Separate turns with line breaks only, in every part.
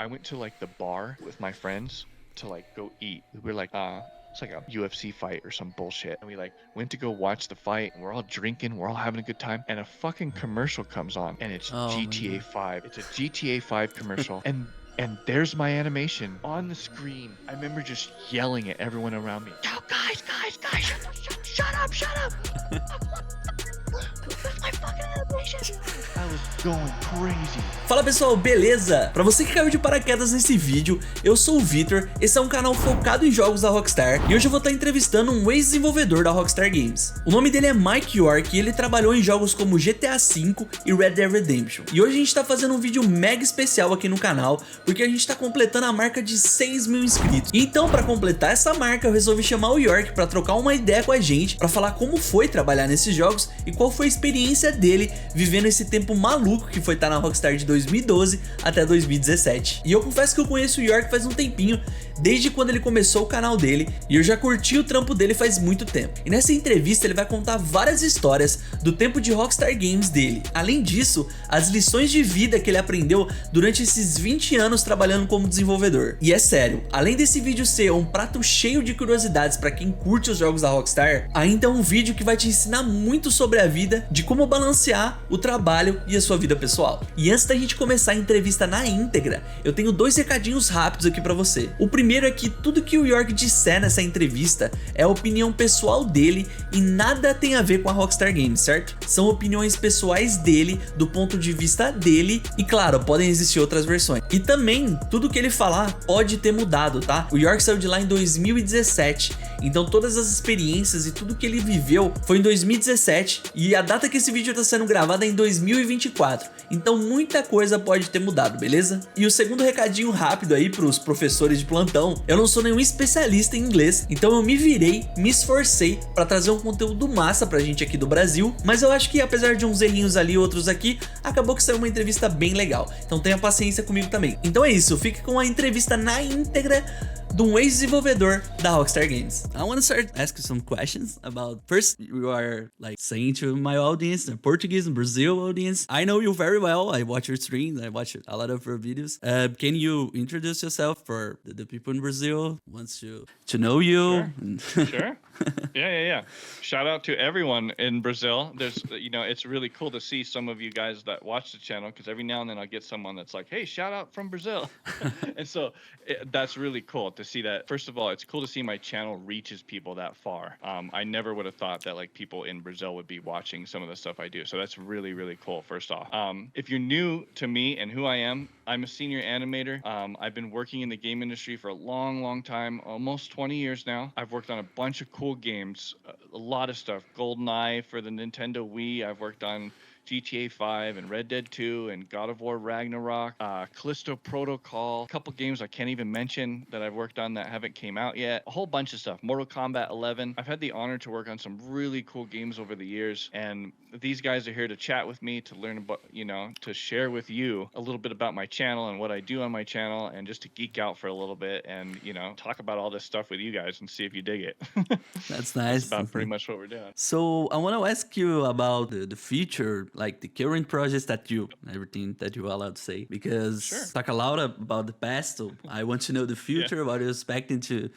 I went to like the bar with my friends to like go eat. We were like, it's like a UFC fight or some bullshit. And we like went to go watch the fight. And we're all drinking. We're all having a good time. And a fucking commercial comes on, and it's
Oh my
GTA
god.
5. It's a GTA 5 commercial. And there's my animation on the screen. I remember just yelling at everyone around me. Yo, guys, shut up. That's my fucking animation. I was going crazy.
Fala pessoal, beleza? Pra você que caiu de paraquedas nesse vídeo, eu sou o Vitor, esse é um canal focado em jogos da Rockstar e hoje eu vou estar entrevistando um ex-desenvolvedor da Rockstar Games. O nome dele é Mike York e ele trabalhou em jogos como GTA V e Red Dead Redemption. E hoje a gente tá fazendo um vídeo mega especial aqui no canal, porque a gente tá completando a marca de 6 mil inscritos. Então pra completar essa marca eu resolvi chamar o York pra trocar uma ideia com a gente, pra falar como foi trabalhar nesses jogos e qual foi a experiência dele vivendo esse tempo maluco que foi estar na Rockstar de 2012 até 2017. E eu confesso que eu conheço o York faz um tempinho, desde quando ele começou o canal dele, e eu já curti o trampo dele faz muito tempo. E nessa entrevista ele vai contar várias histórias do tempo de Rockstar Games dele. Além disso, as lições de vida que ele aprendeu durante esses 20 anos trabalhando como desenvolvedor. E é sério, além desse vídeo ser um prato cheio de curiosidades para quem curte os jogos da Rockstar, ainda é um vídeo que vai te ensinar muito sobre a vida, de como balancear o trabalho e a sua vida pessoal. E antes da gente começar a entrevista na íntegra, eu tenho dois recadinhos rápidos aqui pra você. O primeiro é que tudo que o York disser nessa entrevista é a opinião pessoal dele e nada tem a ver com a Rockstar Games, certo? São opiniões pessoais dele, do ponto de vista dele, e claro, podem existir outras versões. E também, tudo que ele falar pode ter mudado, tá? O York saiu de lá em 2017, então todas as experiências e tudo que ele viveu foi em 2017, e a data que esse vídeo está sendo gravado é em 2024, então muita coisa pode ter mudado, beleza? E o segundo recadinho rápido aí pros professores de plantão: eu não sou nenhum especialista em inglês, então eu me virei, me esforcei pra trazer um conteúdo massa pra gente aqui do Brasil, mas eu acho que apesar de uns errinhos ali, outros aqui, acabou que saiu uma entrevista bem legal, então tenha paciência comigo também. Então é isso, fique com a entrevista na íntegra de um ex-desenvolvedor da Rockstar Games. I want to start asking some questions about, first, you are like saying to my audience, the Portuguese and Brazil audience, I know you very well, I watch your streams, I watch a lot of your videos. Can you introduce yourself for the people in Brazil wants to know you?
Sure. Yeah. Shout out to everyone in Brazil. There's, it's really cool to see some of you guys that watch the channel, because every now and then I'll get someone that's like, hey, shout out from Brazil. And so that's really cool to see that. First of all, it's cool to see my channel reaches people that far. I never would have thought that like people in Brazil would be watching some of the stuff I do. So that's really, really cool, first off. If you're new to me and who I am, I'm a senior animator. I've been working in the game industry for a long time, almost 20 years now. I've worked on a bunch of cool games, a lot of stuff. GoldenEye for the Nintendo Wii. I've worked on GTA 5 and Red Dead 2 and God of War Ragnarok, Callisto Protocol, a couple games I can't even mention that I've worked on that haven't came out yet, a whole bunch of stuff, Mortal Kombat 11. I've had the honor to work on some really cool games over the years, and these guys are here to chat with me, to learn about, to share with you a little bit about my channel and what I do on my channel, and just to geek out for a little bit and, talk about all this stuff with you guys and see if you dig it.
That's nice.
That's about pretty much what we're doing.
So I want to ask you about the future, like the current projects everything that you're allowed to say, because
Sure.
talk a lot about the past, so I want to know the future, what you're expecting to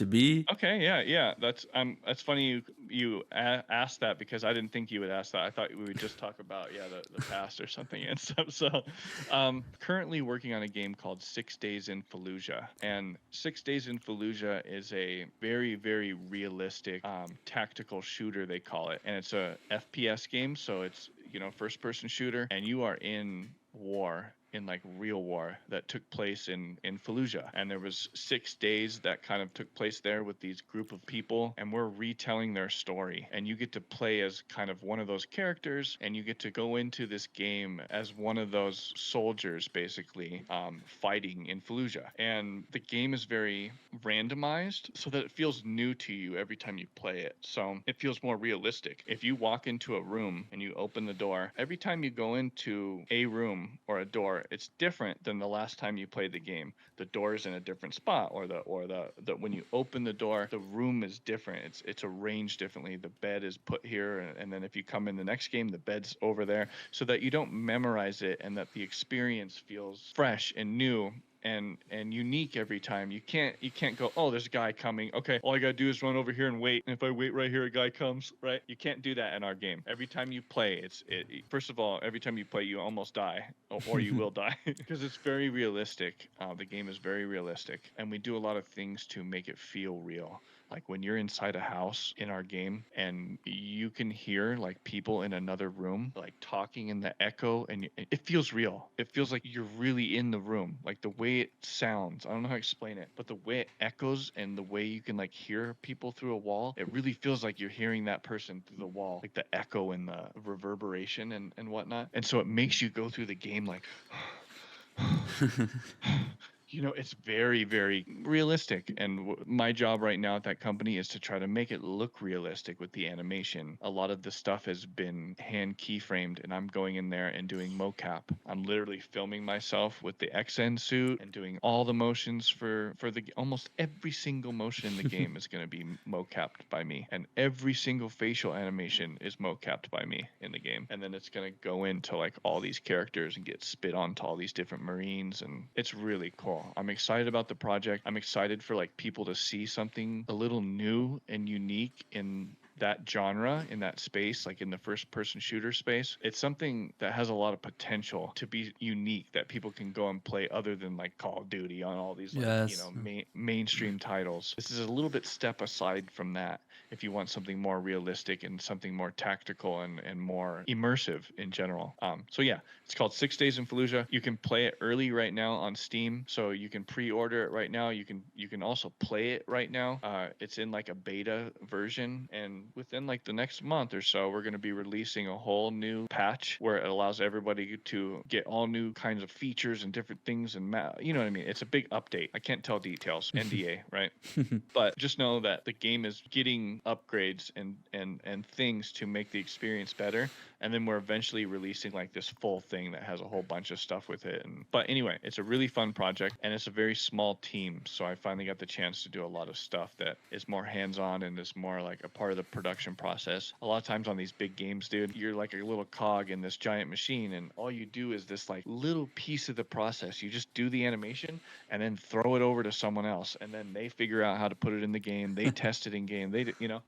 be.
Okay, yeah. That's funny you asked that, because I didn't think you would ask that. I thought we would just talk about the past or something and stuff. So, currently working on a game called 6 Days in Fallujah, and 6 Days in Fallujah is a very, very realistic tactical shooter, they call it, and it's a FPS game, so it's first person shooter, and you are in war, in like real war that took place in Fallujah, and there was 6 days that kind of took place there with these group of people, and we're retelling their story, and you get to play as kind of one of those characters, and you get to go into this game as one of those soldiers, basically fighting in Fallujah. And the game is very randomized, so that it feels new to you every time you play it, so it feels more realistic. If you walk into a room and you open the door, every time you go into a room or a door, it's different than the last time you played the game. The door is in a different spot, or the when you open the door, the room is different. It's arranged differently. The bed is put here, and then if you come in the next game, the bed's over there, so that you don't memorize it and that the experience feels fresh and new. and unique every time. You can't go, oh, there's a guy coming. Okay, all I gotta do is run over here and wait. And if I wait right here, a guy comes, right? You can't do that in our game. Every time you play, first of all, every time you play, you almost die, or you will die, because it's very realistic. The game is very realistic, and we do a lot of things to make it feel real. Like when you're inside a house in our game and you can hear like people in another room like talking in the echo, and it feels real. It feels like you're really in the room. Like the way it sounds, I don't know how to explain it, but the way it echoes and the way you can like hear people through a wall, it really feels like you're hearing that person through the wall, like the echo and the reverberation and whatnot. And so it makes you go through the game like it's very, very realistic. And my job right now at that company is to try to make it look realistic with the animation. A lot of the stuff has been hand keyframed, and I'm going in there and doing mocap. I'm literally filming myself with the XN suit and doing all the motions for almost every single motion in the game is going to be mocapped by me. And every single facial animation is mocapped by me in the game. And then it's going to go into like all these characters and get spit onto all these different Marines. And it's really cool. I'm excited about the project. I'm excited for like people to see something a little new and unique in that genre, in that space, like in the first person shooter space. It's something that has a lot of potential to be unique, that people can go and play other than like Call of Duty on all these mainstream titles. This is a little bit step aside from that if you want something more realistic and something more tactical and more immersive in general. So yeah, it's called 6 Days in Fallujah. You can play it early right now on Steam, so you can pre-order it right now. You can also play it right now. It's in like a beta version, and within like the next month or so, we're going to be releasing a whole new patch where it allows everybody to get all new kinds of features and different things, and you know what I mean? It's a big update. I can't tell details, NDA, right? But just know that the game is getting upgrades and things to make the experience better, and then we're eventually releasing like this full thing that has a whole bunch of stuff with it. But anyway, it's a really fun project, and it's a very small team, so I finally got the chance to do a lot of stuff that is more hands-on and is more like a part of the production process. A lot of times on these big games, dude, you're like a little cog in this giant machine, and all you do is this like little piece of the process. You just do the animation and then throw it over to someone else, and then they figure out how to put it in the game. They test it in game.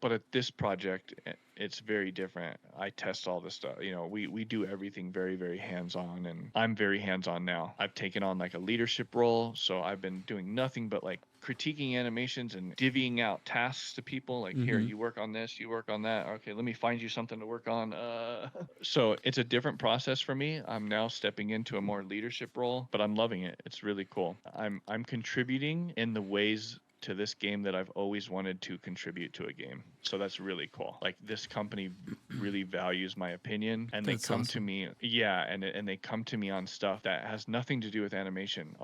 But at this project, it's very different. I test all this stuff. We do everything very, very hands-on, and I'm very hands-on now. I've taken on like a leadership role, so I've been doing nothing but like critiquing animations and divvying out tasks to people. Like, here, you work on this, you work on that. Okay, let me find you something to work on. So it's a different process for me. I'm now stepping into a more leadership role, but I'm loving it. It's really cool. I'm contributing in the ways to this game that I've always wanted to contribute to a game. So that's really cool. Like, this company really values my opinion, and
That's
they come
awesome.
to me, and they come to me on stuff that has nothing to do with animation,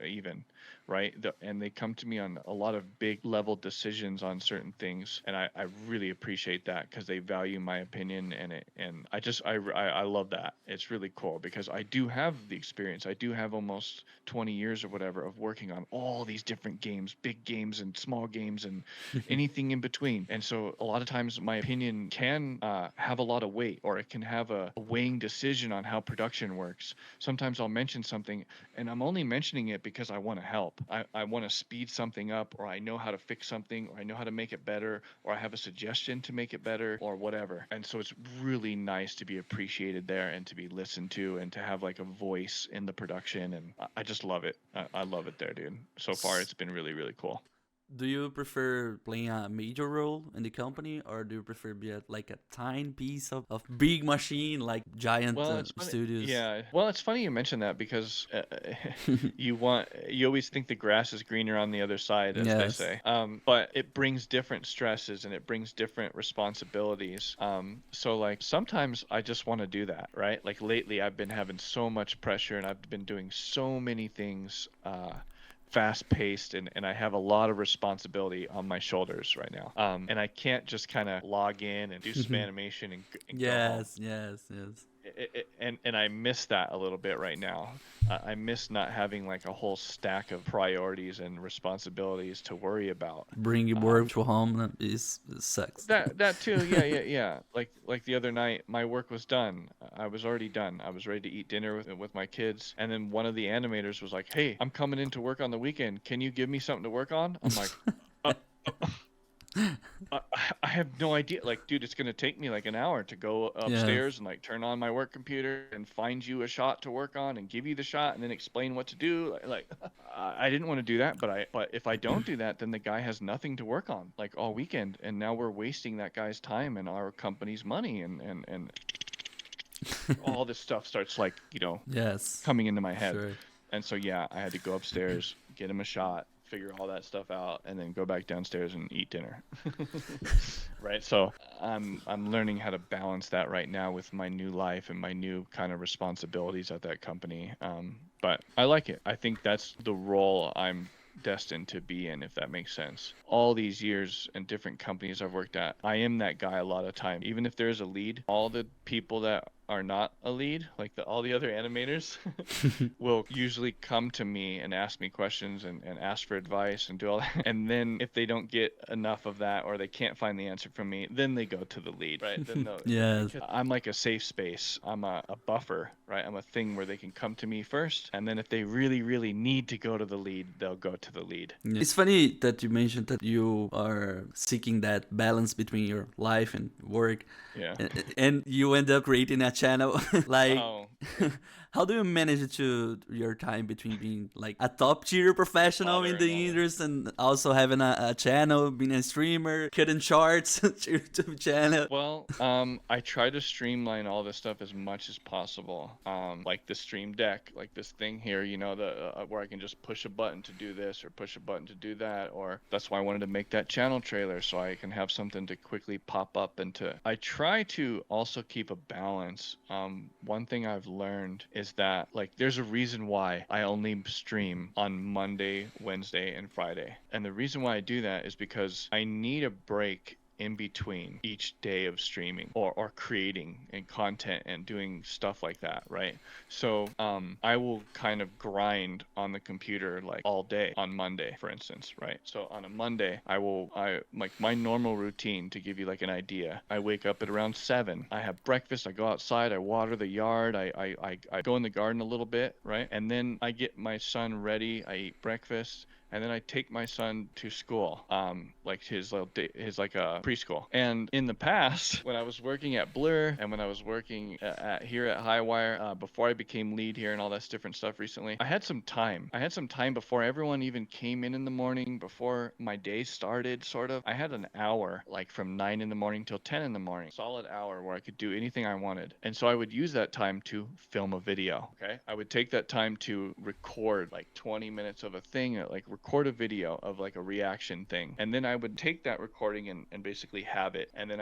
even, right? And they come to me on a lot of big level decisions on certain things, and I really appreciate that, because they value my opinion, and I love that. It's really cool, because I do have the experience. I do have almost 20 years or whatever of working on all these different games, big games and small games and anything in between. And so a lot of times my opinion can have a lot of weight, or it can have a weighing decision on how production works. Sometimes I'll mention something, and I'm only mentioning it because I want to help. I want to speed something up, or I know how to fix something, or I know how to make it better, or I have a suggestion to make it better, or whatever. And so it's really nice to be appreciated there, and to be listened to, and to have like a voice in the production. And I just love it. I love it there, dude. So far, it's been really, really cool.
Do you prefer playing a major role in the company, or do you prefer be like a tiny piece of big machine like giant
Well, it's funny.
studios?
Yeah. Well, it's funny you mention that, because you always think the grass is greener on the other side, as they
Yes.
say. But it brings different stresses, and it brings different responsibilities. So like sometimes I just want to do that, right? Like lately I've been having so much pressure, and I've been doing so many things fast paced, and I have a lot of responsibility on my shoulders right now. And I can't just kind of log in and do some animation and go home.
Yes.
and I miss that a little bit right now. I miss not having like a whole stack of priorities and responsibilities to worry about.
Bringing work to home is sucks.
That too, yeah. Like the other night, my work was done. I was already done. I was ready to eat dinner with my kids, and then one of the animators was like, "Hey, I'm coming into work on the weekend. Can you give me something to work on?" I'm like, uh, I, I have no idea. Like, dude, it's gonna take me like an hour to go upstairs and like turn on my work computer and find you a shot to work on and give you the shot and then explain what to do. Like, I didn't want to do that, but if I don't do that, then the guy has nothing to work on like all weekend, and now we're wasting that guy's time and our company's money, and all this stuff starts like
Yes.
coming into my head.
Sure.
And so yeah, I had to go upstairs, get him a shot, figure all that stuff out, and then go back downstairs and eat dinner. Right? So I'm learning how to balance that right now with my new life and my new kind of responsibilities at that company. But I like it. I think that's the role I'm destined to be in, if that makes sense. All these years and different companies I've worked at, I am that guy a lot of time. Even if there's a lead, all the people that are not a lead, like all the other animators, will usually come to me and ask me questions and ask for advice and do all that. And then if they don't get enough of that, or they can't find the answer from me, then they go to the lead, right? Then
Yes.
I'm like a safe space. I'm a buffer, right? I'm a thing where they can come to me first, and then if they really, really need to go to the lead, they'll go to the lead.
It's funny that you mentioned that you are seeking that balance between your life and work.
Yeah.
And you end up creating a channel. Like,
Oh.
how do you manage your time between being like a top tier professional in the industry and also having a channel, being a streamer, cutting charts, YouTube channel?
Well, I try to streamline all this stuff as much as possible. Like the Stream Deck, like this thing here, where I can just push a button to do this or push a button to do that. Or that's why I wanted to make that channel trailer, so I can have something to quickly pop up into. I try to also keep a balance. One thing I've learned is that like there's a reason why I only stream on Monday, Wednesday, and Friday. And the reason why I do that is because I need a break in between each day of streaming or creating and content and doing stuff like that, right? So I will kind of grind on the computer like all day on Monday, for instance, right? So on a Monday, I like my normal routine, to give you like an idea. I wake up at around 7. I have breakfast, I go outside, I water the yard, I go in the garden a little bit, right? And then I get my son ready, I eat breakfast, and then I take my son to school, like his like a preschool. And in the past, when I was working at Blur and when I was working here at Highwire, before I became lead here and all that different stuff recently, I had some time. I had some time before everyone even came in the morning, before my day started, sort of. I had an hour, like from 9 in the morning till 10 in the morning, solid hour where I could do anything I wanted. And so I would use that time to film a video. Okay, I would take that time to record like 20 minutes of a thing, like record a video of like a reaction thing, and then I would take that recording and basically have it, and then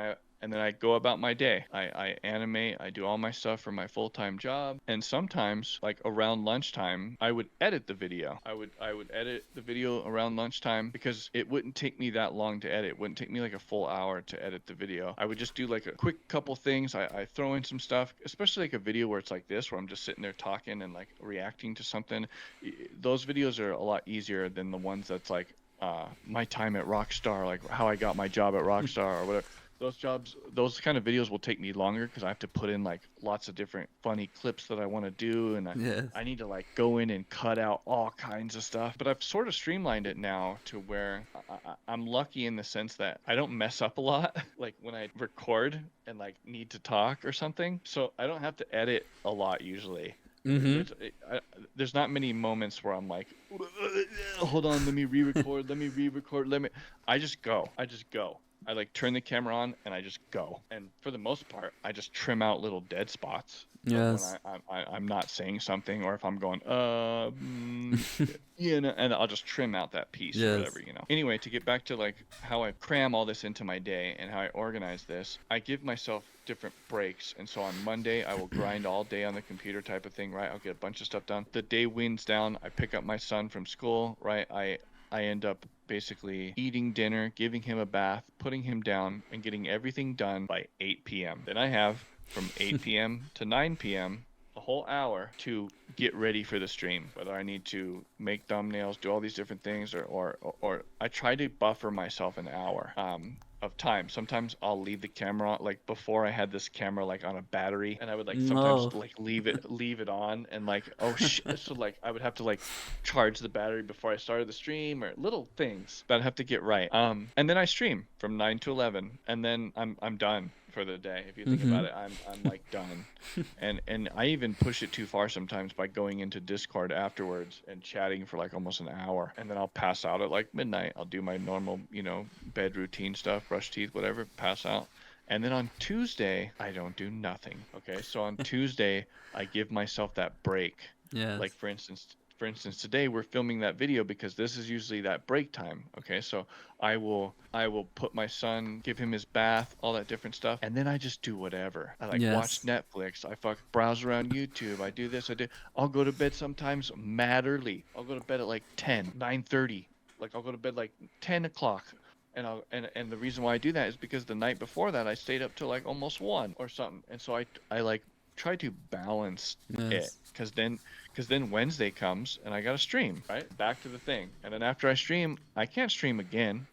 I go about my day. I animate, I do all my stuff for my full-time job, and sometimes like around lunchtime I would edit the video. I would edit the video around lunchtime because it wouldn't take me that long to edit. It wouldn't take me like a full hour to edit the video. I would just do like a quick couple things. I throw in some stuff, especially like a video where it's like this, where I'm just sitting there talking and like reacting to something. Those videos are a lot easier than the ones that's like my time at Rockstar, like how I got my job at Rockstar or whatever. Those kind of videos will take me longer because I have to put in like lots of different funny clips that I want to do, and I need to like go in and cut out all kinds of stuff. But I've sort of streamlined it now to where I'm lucky in the sense that I don't mess up a lot, like when I record and like need to talk or something. So I don't have to edit a lot usually. Mm-hmm. There's not many moments where I'm like, hold on, let me re-record, I just go. I like turn the camera on and I just go. And for the most part, I just trim out little dead spots.
Yes.
When I'm not saying something, or if I'm going, and I'll just trim out that piece or whatever, Anyway, to get back to like how I cram all this into my day and how I organize this, I give myself different breaks. And so on Monday, I will grind all day on the computer type of thing, right? I'll get a bunch of stuff done. The day winds down, I pick up my son from school, right? I end up basically eating dinner, giving him a bath, putting him down, and getting everything done by 8 p.m. Then I have from 8 p.m. to 9 p.m., a whole hour to get ready for the stream, whether I need to make thumbnails, do all these different things, or I try to buffer myself an hour of time. Sometimes I'll leave the camera on, like before I had this camera like on a battery, and I would like sometimes
No.
like leave it on, and like, oh shit, so like I would have to like charge the battery before I started the stream, or little things that I have to get right. And then I stream from 9 to 11, and then I'm done for the day. If you think about it, I'm like done. And I even push it too far sometimes by going into Discord afterwards and chatting for like almost an hour, and then I'll pass out at like midnight. I'll do my normal, bed routine stuff, brush teeth, whatever, pass out. And then on Tuesday, I don't do nothing. Okay, so on Tuesday, I give myself that break.
Yes.
Like for instance, today we're filming that video because this is usually that break time. Okay, so I will put my son, give him his bath, all that different stuff, and then I just do whatever. I like watch Netflix. I browse around YouTube. I do this. I'll go to bed sometimes mad early. I'll go to bed at like 9:30. Like I'll go to bed like 10 o'clock. And the reason why I do that is because the night before that I stayed up till like almost 1 or something. And so I like try to balance it, because then Wednesday comes and I gotta stream, right? Back to the thing. And then after I stream, I can't stream again.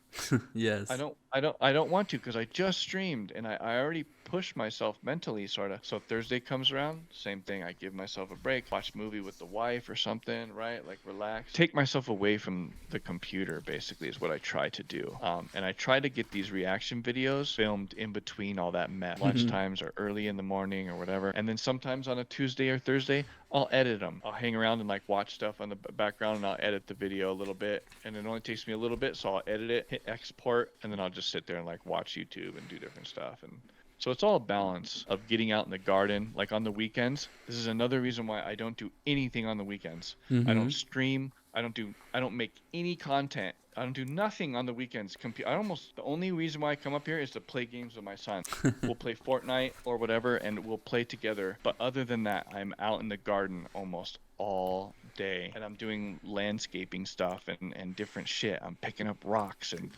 Yes.
I don't want to, because I just streamed and I already pushed myself mentally, sort of. So Thursday comes around, same thing. I give myself a break, watch a movie with the wife or something, right? Like relax, take myself away from the computer, basically, is what I try to do. And I try to get these reaction videos filmed in between all that mess, lunchtimes or early in the morning or whatever. And then sometimes on a Tuesday or Thursday, I'll edit them. I'll hang around and like watch stuff on the background, and I'll edit the video a little bit. And it only takes me a little bit, so I'll edit it, hit export, and then I'll just sit there and like watch YouTube and do different stuff. And so it's all a balance of getting out in the garden, like on the weekends. This is another reason why I don't do anything on the weekends. I don't stream. I don't make any content. I don't do nothing on the weekends. The only reason why I come up here is to play games with my son. We'll play Fortnite or whatever, and we'll play together. But other than that, I'm out in the garden almost all day, and I'm doing landscaping stuff and different shit. I'm picking up rocks and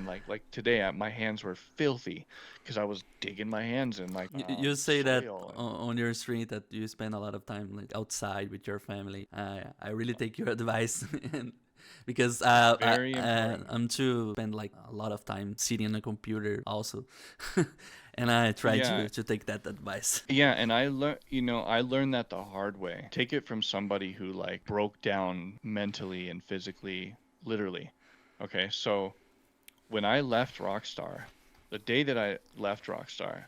like today, my hands were filthy because I was digging my hands in like
you say that
soil.
on your street that you spend a lot of time like outside with your family. I really take your advice. Because
Very important.
I'm too spend like a lot of time sitting on a computer also. And I try to take that advice.
Yeah, and I learned that the hard way. Take it from somebody who like broke down mentally and physically, literally. Okay, so when I left Rockstar, the day that I left Rockstar,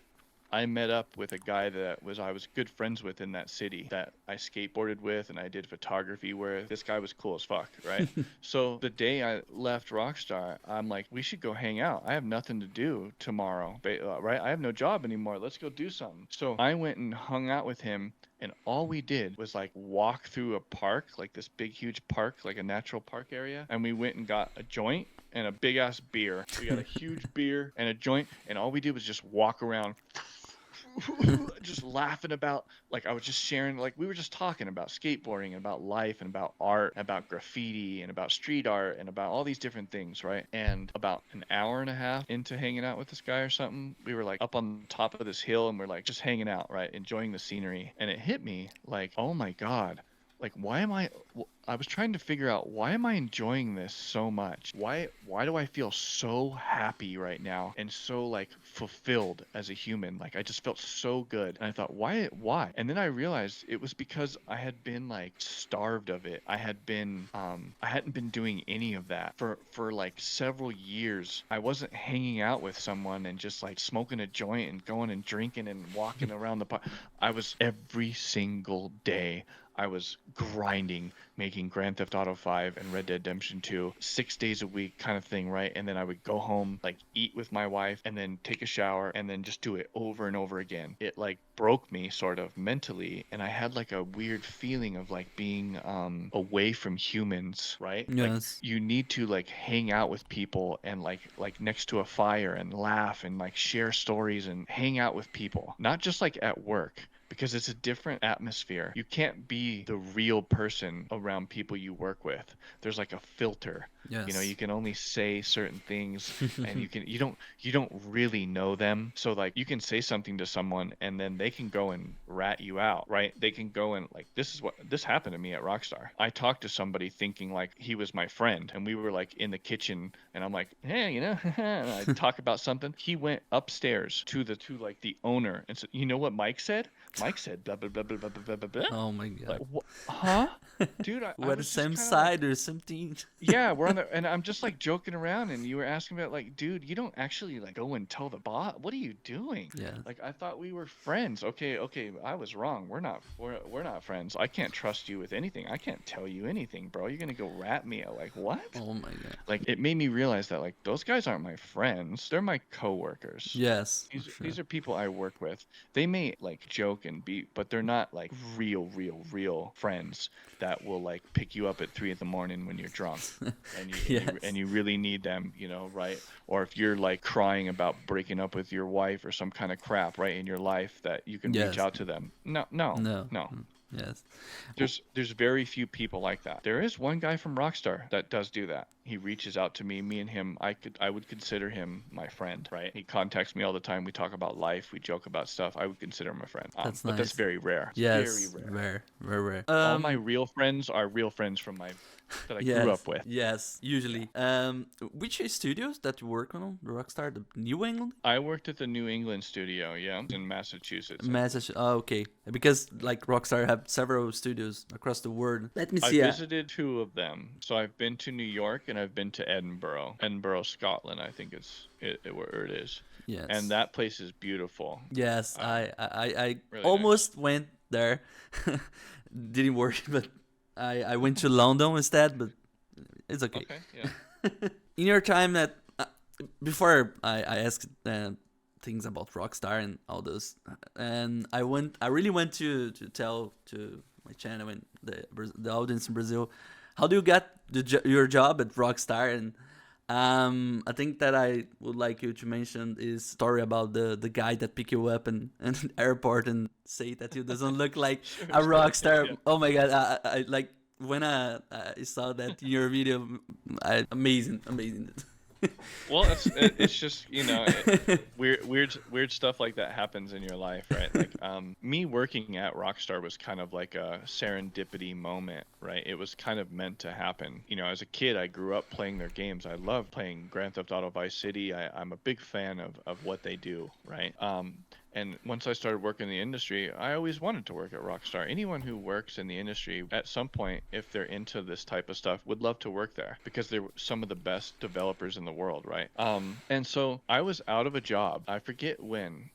I met up with a guy that I was good friends with in that city, that I skateboarded with and I did photography with. This guy was cool as fuck, right? So the day I left Rockstar, I'm like, we should go hang out. I have nothing to do tomorrow, right? I have no job anymore. Let's go do something. So I went and hung out with him, and all we did was like walk through a park, like this big, huge park, like a natural park area. And we went and got a joint and a big ass beer. We got a huge beer and a joint, and all we did was just walk around just laughing about, like, I was just sharing, like, we were just talking about skateboarding and about life and about art, about graffiti and about street art and about all these different things, right? And about an hour and a half into hanging out with this guy or something, we were like up on top of this hill and we're like just hanging out, right? Enjoying the scenery. And it hit me like, oh my God, like, I was trying to figure out, why am I enjoying this so much? Why do I feel so happy right now and so like fulfilled as a human? Like, I just felt so good. And I thought, why? And then I realized it was because I had been like starved of it. I hadn't been doing any of that for like several years. I wasn't hanging out with someone and just like smoking a joint and going and drinking and walking around the park. I was every single day. I was grinding, making Grand Theft Auto 5 and Red Dead Redemption 2 6 days a week kind of thing, right? And then I would go home, like eat with my wife, and then take a shower, and then just do it over and over again. It like broke me sort of mentally, and I had like a weird feeling of like being away from humans, right?
Yes.
Like, you need to like hang out with people and like next to a fire and laugh and like share stories and hang out with people, not just like at work. because it's a different atmosphere. You can't be the real person around people you work with. There's like a filter. You know,
Yes.
you can only say certain things, and you don't really know them. So like you can say something to someone and then they can go and rat you out, right? They can go and like, this happened to me at Rockstar. I talked to somebody thinking like he was my friend, and we were like in the kitchen, and I'm like, hey, you know, and I talk about something. He went upstairs to like the owner and said, you know what Mike said? Mike said blah blah blah blah blah blah blah blah.
Oh my
Like,
god.
huh? Dude, I
We're the
was just
same
kind of like,
side or something.
yeah, we're on the, and I'm just like joking around, and you were asking about like, dude, you don't actually like go and tell the boss. What are you doing?
Yeah.
Like, I thought we were friends. Okay, I was wrong. We're not friends. I can't trust you with anything. I can't tell you anything, bro. You're gonna go rat me out. Like, what?
Oh my god.
Like, it made me realize that like those guys aren't my friends. They're my coworkers.
Yes.
These,
For sure.
these are people I work with. They may like joke and be, but they're not like real friends that will like pick you up at 3 a.m. when you're drunk and
Yes.
you really need them, you know, right? Or if you're like crying about breaking up with your wife or some kind of crap, right, in your life, that you can
Yes.
reach out to them. No.
No. Yes.
There's very few people like that. There is one guy from Rockstar that does do that. He reaches out to me. Me and him, I would consider him my friend, right? He contacts me all the time. We talk about life. We joke about stuff. I would consider him a friend.
That's
But that's
nice.
very rare. It's
Yes.
very rare.
Very rare.
All my real friends are real friends from that I grew up with.
Yes, usually. Which studios that you work on? The Rockstar, the New England,
I worked at the New England studio, yeah, in Massachusetts.
Massachusetts. Oh, okay. Because like Rockstar have several studios across the world. Let me
I
see.
visited 2 of them. So I've been to New York and I've been to Edinburgh, Scotland. I think where it is.
Yes.
And that place is beautiful.
Yes, I
really
almost went there. Didn't work, but I went to London instead. But it's okay.
Okay, yeah.
In your time that before I asked things about Rockstar and all those, and I really went to tell to my channel and the audience in Brazil, how do you get your job at Rockstar? And I think that I would like you to mention is story about the guy that pick you up in the airport and say that you doesn't look like a rock star.
Yeah.
Oh my god, I like when I saw that in your video, amazing.
Well, it's just, you know, weird stuff like that happens in your life, right? Like me working at Rockstar was kind of like a serendipity moment, right? It was kind of meant to happen. You know, as a kid, I grew up playing their games. I love playing Grand Theft Auto Vice City. I'm a big fan of what they do, right? And once I started working in the industry, I always wanted to work at Rockstar. Anyone who works in the industry at some point, if they're into this type of stuff, would love to work there because they're some of the best developers in the world, right? And so I was out of a job. I forget when,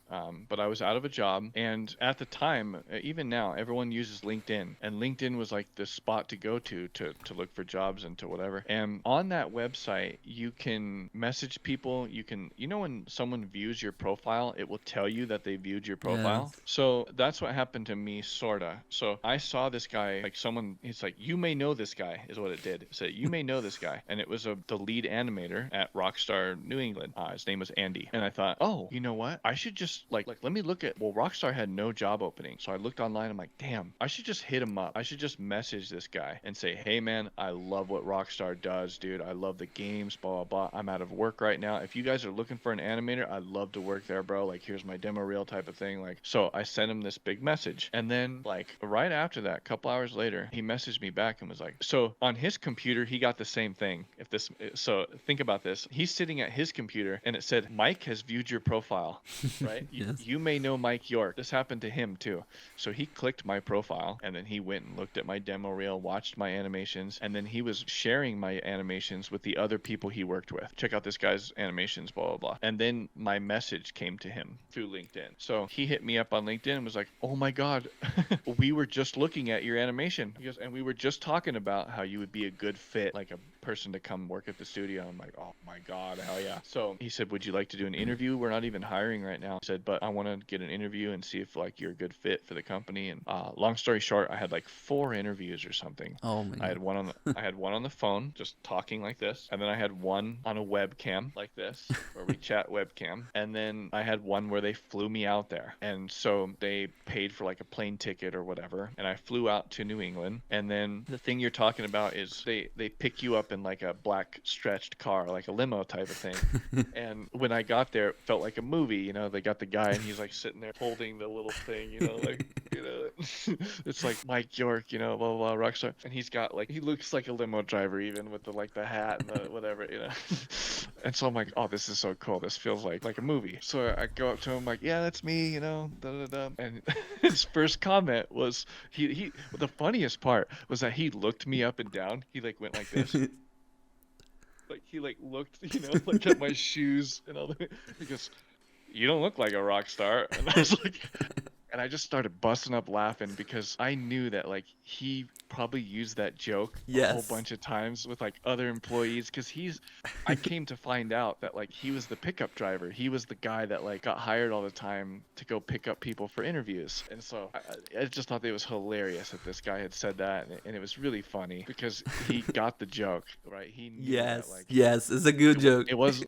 but I was out of a job. And at the time, even now, everyone uses LinkedIn. And LinkedIn was like the spot to go to look for jobs and to whatever. And on that website, you can message people. You know, when someone views your profile, it will tell you that they viewed your profile.
Yes.
So that's what happened to me, sorta. So I saw this guy, like someone, he's like, you may know this guy, is what it did. It said, you may know this guy. And it was the lead animator at Rockstar New England. His name was Andy. And I thought, oh, you know what? I should just like let me look at, well, Rockstar had no job opening. So I looked online. I'm like, damn, I should just hit him up. I should just message this guy and say, hey man, I love what Rockstar does, dude. I love the games, blah, blah, blah. I'm out of work right now. If you guys are looking for an animator, I'd love to work there, bro. Like, here's my demo reel type of thing. Like, so I sent him this big message. And then like right after that, a couple hours later, he messaged me back and was like, so on his computer, he got the same thing. So think about this. He's sitting at his computer and it said, Mike has viewed your profile, right?
Yes.
You may know Mike York. This happened to him too. So he clicked my profile and then he went and looked at my demo reel, watched my animations, and then he was sharing my animations with the other people he worked with. Check out this guy's animations, blah, blah, blah. And then my message came to him through LinkedIn. So he hit me up on LinkedIn and was like, oh my God, we were just looking at your animation. He goes, and we were just talking about how you would be a good fit, like a person to come work at the studio. I'm like, oh my God, hell yeah. So he said, would you like to do an interview? We're not even hiring right now. He said, but I want to get an interview and see if like you're a good fit for the company. And long story short, I had like 4 interviews or something.
Oh my
I had
god.
I had one on the phone, just talking like this, and then I had one on a webcam like this, where we chat webcam, and then I had one where they flew me out there. And so they paid for like a plane ticket or whatever, and I flew out to New England. And then the thing you're talking about is they pick you up in like a black stretched car, like a limo type of thing. And when I got there, it felt like a movie. You know, they got the guy and he's like sitting there holding the little thing, you know, like, you know, it's like Mike York, you know, blah, blah, blah, Rockstar. And he's got like, he looks like a limo driver even with the like the hat and the whatever, you know. And so I'm like, oh, this is so cool. This feels like a movie. So I go up to him like, yeah, that's me, you know, da da da. And his first comment was he the funniest part was that he looked me up and down. He like went like this. Like he like looked, you know, like at my shoes and all that. He goes, "You don't look like a rock star." And I was like, and I just started busting up laughing because I knew that like he probably used that joke a whole bunch of times with like other employees, because I came to find out that like he was the pickup driver. He was the guy that like got hired all the time to go pick up people for interviews. And so I just thought it was hilarious that this guy had said that, and it was really funny because he got the joke, right? He knew that, like,
yes, it's a good joke.
It was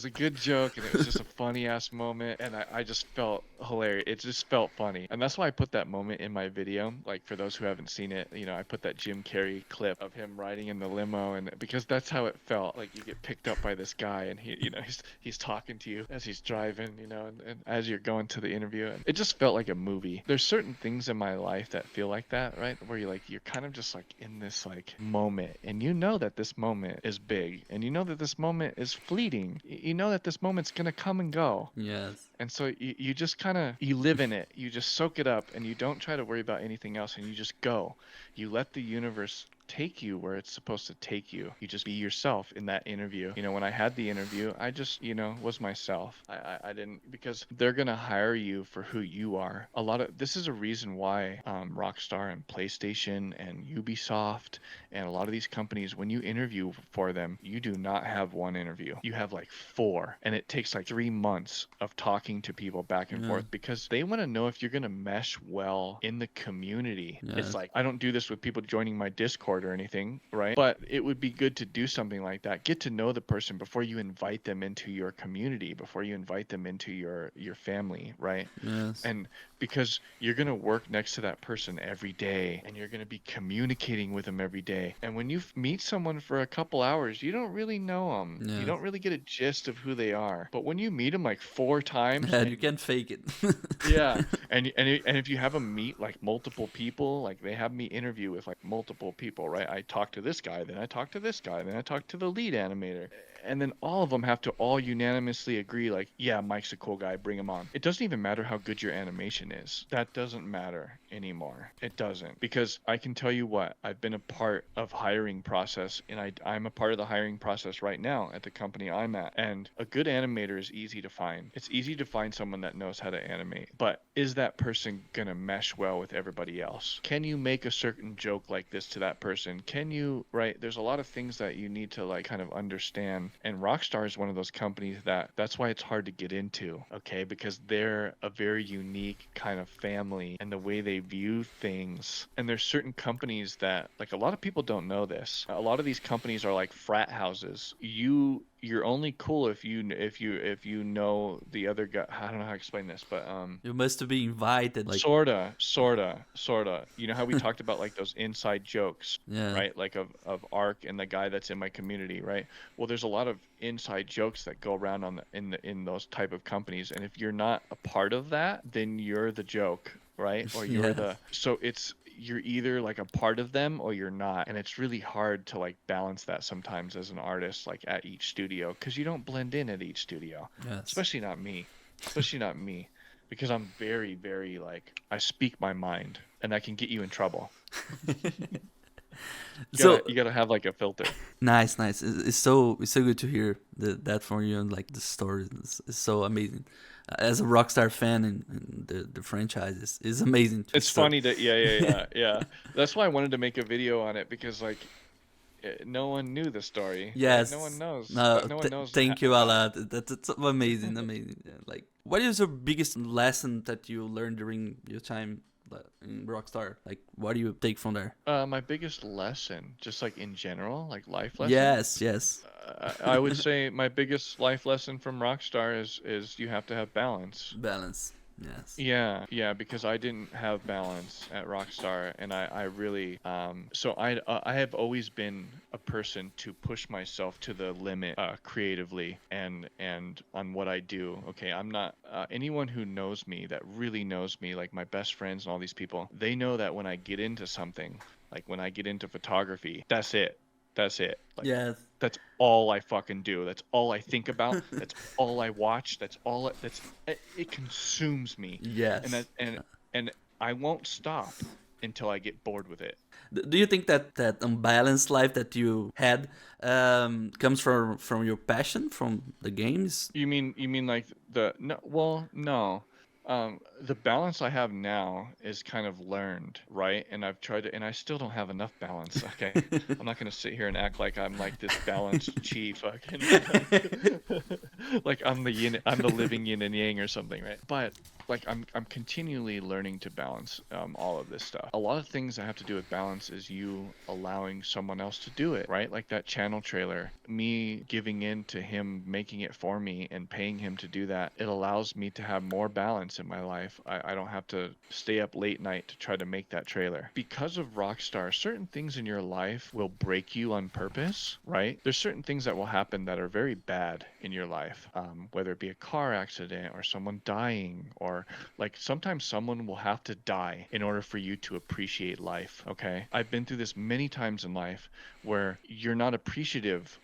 a good joke, and it was just a funny ass moment, and I just felt hilarious. It just felt funny, and that's why I put that moment in my video. Like for those who haven't seen it, you know, I put that Jim Carrey clip of him riding in the limo, and because that's how it felt. Like you get picked up by this guy, and he, you know, he's talking to you as he's driving, you know, and as you're going to the interview, and it just felt like a movie. There's certain things in my life that feel like that, right? Where you're kind of just like in this like moment, and you know that this moment is big, and you know that this moment is fleeting. You know that this moment's gonna come and go.
Yes.
And so you just kind of, you live in it, you just soak it up, and you don't try to worry about anything else, and you just go. You let the universe take you where it's supposed to take you. You just be yourself in that interview. You know, when I had the interview, I just, you know, was myself. I didn't, because they're gonna hire you for who you are. This is a reason why Rockstar and PlayStation and Ubisoft and a lot of these companies, when you interview for them, you do not have one interview. You have like 4, and it takes like 3 months of talking to people back and forth, because they want to know if you're gonna mesh well in the community. It's like, I don't do this with people joining my Discord or anything, right? But it would be good to do something like that. Get to know the person before you invite them into your community, before you invite them into your family, right?
Yes.
And because you're going to work next to that person every day, and you're going to be communicating with them every day. And when you meet someone for a couple hours, you don't really know them.
Yes.
You don't really get a gist of who they are. But when you meet them like 4 times,
and you can't fake it.
yeah, and if you have them meet like multiple people, like they have me interview with like multiple people, right? I talk to this guy, then I talk to this guy, then I talk to the lead animator, and then all of them have to all unanimously agree, like, yeah, Mike's a cool guy, bring him on. It doesn't even matter how good your animation is. That doesn't matter anymore. It doesn't, because I can tell you what, I've been a part of hiring process, and I'm a part of the hiring process right now at the company I'm at. And a good animator is easy to find. It's easy to find someone that knows how to animate, but is that person gonna mesh well with everybody else? Can you make a certain joke like this to that person? Can you, right? There's a lot of things that you need to like kind of understand. And Rockstar is one of those companies that's why it's hard to get into, okay? Because they're a very unique kind of family, and the way they view things. And there's certain companies that, like, a lot of people don't know this. A lot of these companies are like frat houses. You're only cool if you know the other guy. I don't know how to explain this, but
you must be invited, like
sorta. You know how we talked about like those inside jokes, right? Like of Ark and the guy that's in my community, right? Well, there's a lot of inside jokes that go around in those type of companies, and if you're not a part of that, then you're the joke, right? Or you're you're either like a part of them or you're not, and it's really hard to like balance that sometimes as an artist, like at each studio, because you don't blend in at each studio. Especially not me, because I'm very, very like, I speak my mind, and that can get you in trouble. You gotta have like a filter.
Nice. It's so good to hear that from you, and like the story is so amazing. As a Rockstar fan, and the franchise is amazing.
It's funny that yeah. That's why I wanted to make a video on it, because like no one knew the story.
Yes,
no one knows.
No
one knows.
Thank you a lot. That's amazing. Yeah, like, what is your biggest lesson that you learned during your time in Rockstar? Like, what do you take from there?
My biggest lesson, just like in general, like life lesson.
Yes.
I would say my biggest life lesson from Rockstar is you have to have balance.
Balance. Yes.
Yeah, because I didn't have balance at Rockstar, and I really so I have always been a person to push myself to the limit creatively and on what I do. Okay, I'm not anyone who knows me, that really knows me, like my best friends and all these people, they know that when I get into something, like when I get into photography, that's it. That's it. Like
Yes.
that's all I fucking do. That's all I think about. That's all I watch. That's all it consumes me. And
Yes.
that and I won't stop until I get bored with it.
Do you think that unbalanced life that you had comes from your passion from the games?
You mean like the no, well, no. The balance I have now is kind of learned, right? And I've tried to, and I still don't have enough balance. Okay, I'm not gonna sit here and act like I'm like this balanced chi fucking like I'm the living yin and yang or something, right? But like I'm continually learning to balance all of this stuff. A lot of things that have to do with balance is you allowing someone else to do it, right? Like that channel trailer, me giving in to him making it for me and paying him to do that. It allows me to have more balance in my life. I don't have to stay up late night to try to make that trailer. Because of Rockstar, certain things in your life will break you on purpose, right? There's certain things that will happen that are very bad in your life, whether it be a car accident or someone dying, or like sometimes someone will have to die in order for you to appreciate life. Okay, I've been through this many times in life where you're not appreciative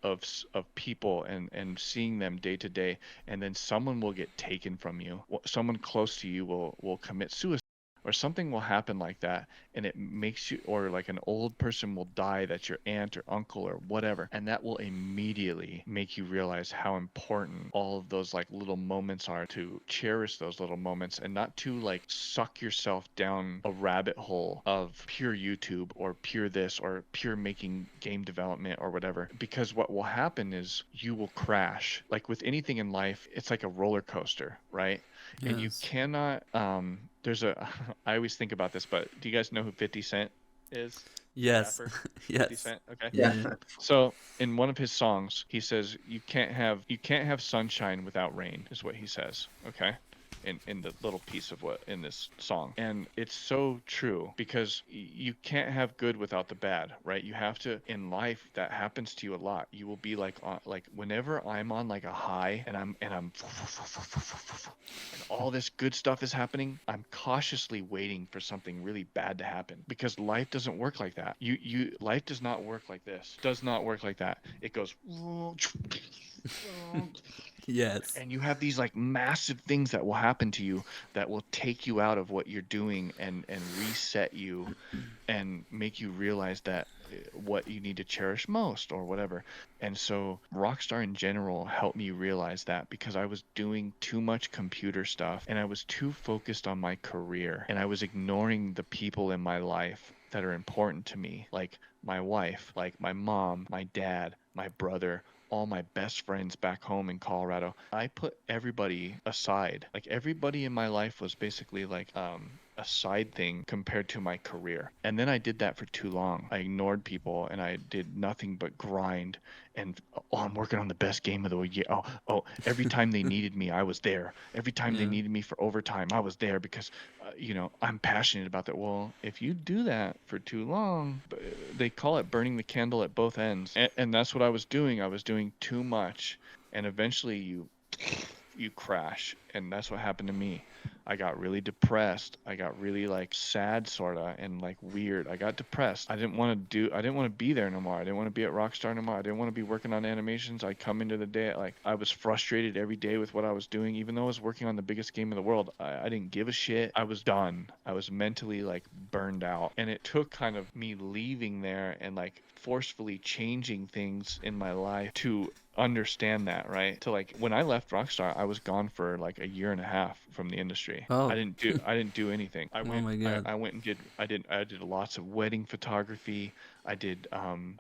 of people and seeing them day to day, and then someone will get taken from you. Someone close to you will commit suicide, or something will happen like that, and it makes you, or like an old person will die, that's your aunt or uncle or whatever, and that will immediately make you realize how important all of those like little moments are, to cherish those little moments and not to like suck yourself down a rabbit hole of pure YouTube or pure this or pure making game development or whatever. Because what will happen is you will crash. Like with anything in life, it's like a roller coaster, right? And you
Yes.
cannot there's a I always think about this, but do you guys know who 50 Cent is?
Yes.
Rapper? 50
Yes.
Cent? Okay.
Yeah.
Yeah.
So in one of his songs, he says you can't have sunshine without rain, is what he says. Okay. In the little piece of what in this song, and it's so true, because you can't have good without the bad, right? You have to, in life, that happens to you a lot. You will be like whenever I'm on like a high and I'm and all this good stuff is happening, I'm cautiously waiting for something really bad to happen, because life doesn't work like that. Life does not work like this. Does not work like that. It goes
Yes.
and you have these like massive things that will happen to you that will take you out of what you're doing and reset you and make you realize that what you need to cherish most or whatever. And so Rockstar in general helped me realize that, because I was doing too much computer stuff and I was too focused on my career, and I was ignoring the people in my life that are important to me, like my wife, like my mom, my dad, my brother, all my best friends back home in Colorado. I put everybody aside. Like everybody in my life was basically like a side thing compared to my career. And then I did that for too long. I ignored people and I did nothing but grind. And I'm working on the best game of the year. Every time they needed me, I was there. Every time they
Yeah.
needed me for overtime, I was there, because I'm passionate about that. Well, if you do that for too long, they call it burning the candle at both ends. And that's what I was doing. I was doing too much, and eventually you crash. And that's what happened to me. I got really depressed. I got really like sad sorta and like weird. I got depressed. I didn't want to be there no more. I didn't want to be at Rockstar no more. I didn't want to be working on animations. I come into the day like I was frustrated every day with what I was doing, even though I was working on the biggest game in the world. I didn't give a shit. I was done. I was mentally like burned out. And it took kind of me leaving there and like forcefully changing things in my life to understand that, right? To like when I left Rockstar, I was gone for like a year and a half from the industry.
Oh.
I didn't do anything. I
my God.
I went and did lots of wedding photography. I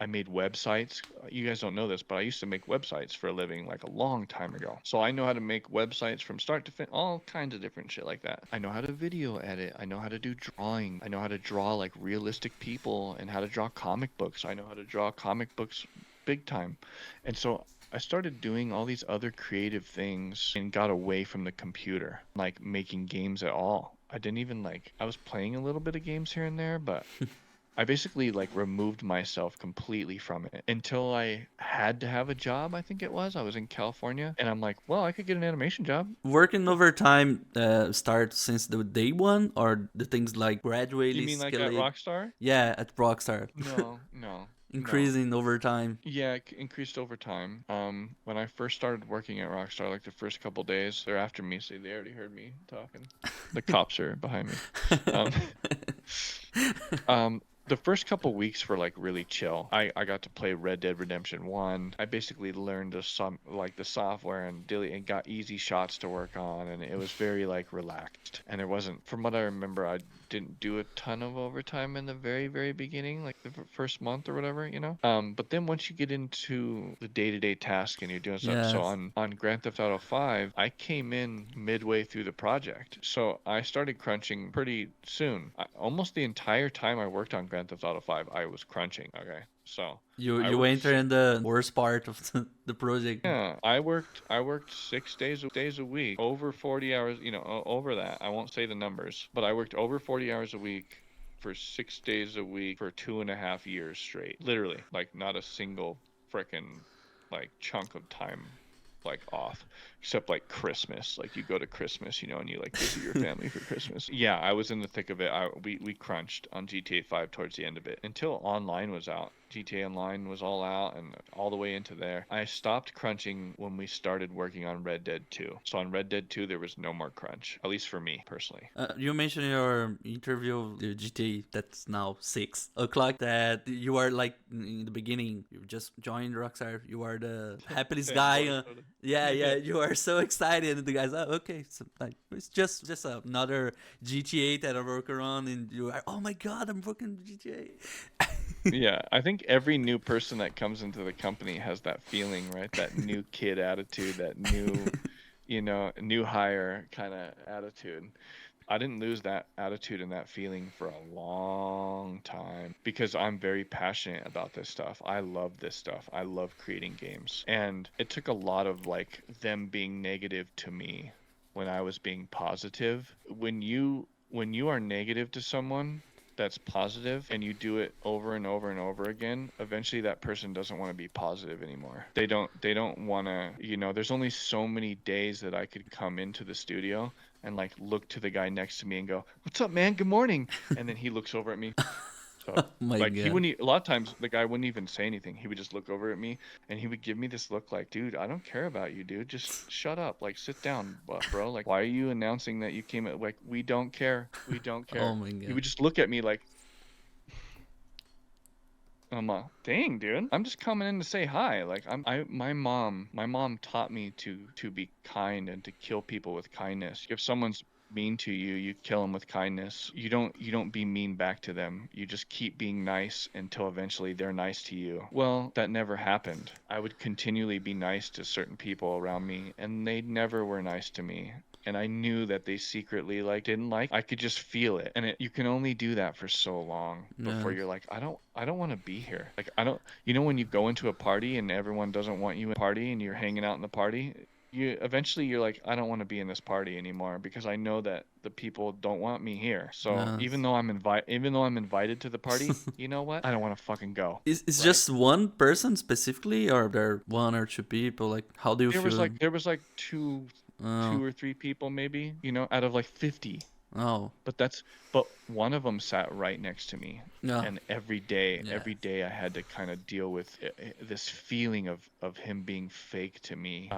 made websites. You guys don't know this, but I used to make websites for a living like a long time ago. So I know how to make websites from start to finish, all kinds of different shit like that. I know how to video edit. I know how to do drawing. I know how to draw like realistic people and how to draw comic books. I know how to draw comic books big time. And so I started doing all these other creative things and got away from the computer, like making games at all. I didn't even like, I was playing a little bit of games here and there, but I basically like removed myself completely from it until I had to have a job. I think it was. I was in California and I'm like, well, I could get an animation job.
Working overtime start since the day one, or the things like
You
gradually
mean like at
escalate?
Rockstar?
Yeah, at Rockstar.
No, no, no.
Increasing over time.
Yeah, it increased over time. When I first started working at Rockstar, like the first couple days, they're after me, so they already heard me talking. The cops are behind me. Um, the first couple weeks were like really chill. I got to play Red Dead Redemption 1. I basically learned the software and got easy shots to work on, and it was very like relaxed. And there wasn't, from what I remember, I didn't do a ton of overtime in the very, very beginning, like the first month or whatever, you know. But then once you get into the day-to-day task and you're doing stuff, so
Yes.
on Grand Theft Auto 5, I came in midway through the project, so I started crunching pretty soon. Almost the entire time I worked on Grand Theft Auto 5, I was crunching. Okay, so
You
I
you
worked
enter in the worst part of the project.
yeah, I worked 6 days a week, over 40 hours, you know, over that. I won't say the numbers, but I worked over 40 hours a week for 6 days a week for 2.5 years straight. Literally, like not a single frickin' like chunk of time like off, except like Christmas. Like you go to Christmas, you know, and you like visit your family for Christmas. Yeah, I was in the thick of it. We crunched on GTA 5 towards the end of it until online was out. GTA Online was all out and all the way into there. I stopped crunching when we started working on Red Dead 2. So on Red Dead 2, there was no more crunch, at least for me personally.
You mentioned in your interview, the GTA that's now 6 o'clock, that you are like in the beginning, you just joined Rockstar, you are the happiest guy. Yeah, you are so excited, and the guys, oh, okay, so like it's just another GTA that I work around, and you are, oh my god, I'm working GTA.
Yeah, I think every new person that comes into the company has that feeling, right? That new kid attitude, that new, you know, new hire kind of attitude. I didn't lose that attitude and that feeling for a long time because I'm very passionate about this stuff. I love this stuff. I love creating games. And it took a lot of like them being negative to me when I was being positive. When you are negative to someone that's positive and you do it over and over and over again, eventually that person doesn't want to be positive anymore. They don't want to, you know, there's only so many days that I could come into the studio and like look to the guy next to me and go, "What's up, man? Good morning." And then he looks over at me. So
My
like
god.
he wouldn't, a lot of times the guy wouldn't even say anything. He would just look over at me and he would give me this look like, "Dude, I don't care about you, dude. Just shut up. Like sit down, bro. Like why are you announcing that you came at, like we don't care. We don't care."
Oh my
He
god.
would just look at me like I'm dang, dude. I'm just coming in to say hi. Like my mom taught me to be kind and to kill people with kindness. If someone's mean to you, you kill them with kindness. You don't be mean back to them. You just keep being nice until eventually they're nice to you. Well, that never happened. I would continually be nice to certain people around me and they never were nice to me. And I knew that they secretly like didn't like. I could just feel it, and you can only do that for so long before
Yeah.
you're like, I don't want to be here. Like I don't, you know, when you go into a party and everyone doesn't want you in a party, and you're hanging out in the party, you eventually you're like, I don't want to be in this party anymore because I know that the people don't want me here. So
Yes.
even though I'm invited to the party, you know what? I don't want to fucking go.
It's
Right?
just one person specifically, or there one or two people? Like, how do you feel?
There was like two
Oh,
or three people maybe, you know, out of like 50.
oh,
But one of them sat right next to me,
yeah,
and
yeah.
every day I had to kind of deal with this feeling of him being fake to me.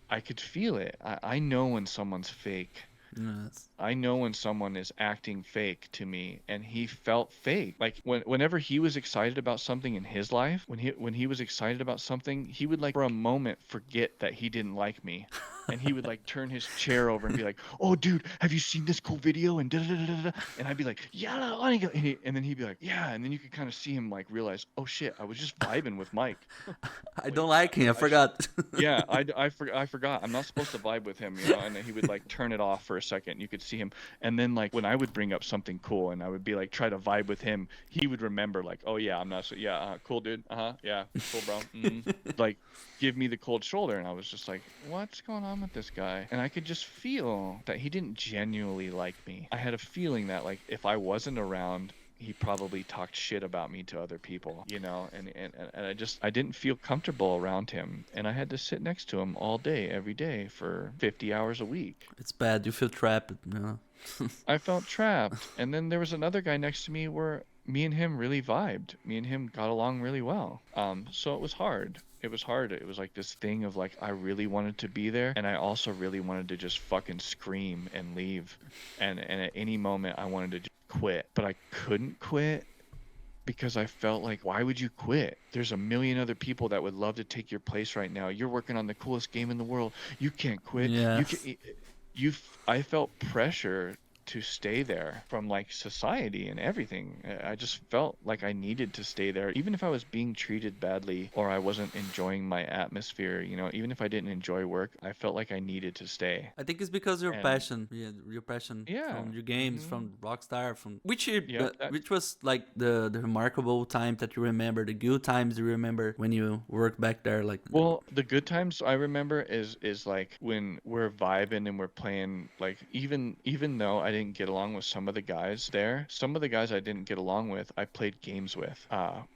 I could feel it. I know when someone's fake.
Yes.
I know when someone is acting fake to me, and he felt fake. Like whenever he was excited about something in his life, when he was excited about something, he would like for a moment forget that he didn't like me. and he would like turn his chair over and be like, "Oh, dude, have you seen this cool video?" And da da da da da. And I'd be like, "Yeah," and then he'd be like, "Yeah," and then you could kind of see him like realize, "Oh shit, I was just vibing with Mike."
I
Wait,
don't like him. I forgot.
yeah, I forgot. I'm not supposed to vibe with him, you know. And then he would like turn it off for a second. You could see him, and then like when I would bring up something cool, and I would be like try to vibe with him, he would remember like, "Oh yeah, I'm not so yeah, cool dude, yeah, cool bro." Like give me the cold shoulder, and I was just like, "What's going on with this guy?" And I could just feel that he didn't genuinely like me. I had a feeling that like if I wasn't around, he probably talked shit about me to other people, you know, and I didn't feel comfortable around him, and I had to sit next to him all day, every day for 50 hours a week.
It's bad. You feel trapped. No.
I felt trapped. And then there was another guy next to me where me and him really vibed. Me and him got along really well. So it was hard. It was hard. It was like this thing of like, I really wanted to be there, and I also really wanted to just fucking scream and leave. And at any moment I wanted to just quit, but I couldn't quit because I felt like, why would you quit? There's a million other people that would love to take your place right now. You're working on the coolest game in the world. You can't quit.
Yes.
I felt pressure to stay there from like society and everything. I just felt like I needed to stay there, even if I was being treated badly or I wasn't enjoying my atmosphere, you know, even if I didn't enjoy work, I felt like I needed to stay.
I think it's because your
And-
passion, your passion
Yeah.
from your games, from Rockstar, from which
That-
was like the remarkable time that you remember, the good times you remember when you worked back there. Like,
Well, the good times I remember is like when we're vibing and we're playing, like even though I didn't get along with some of the guys there, some of the guys I didn't get along with, I played games with.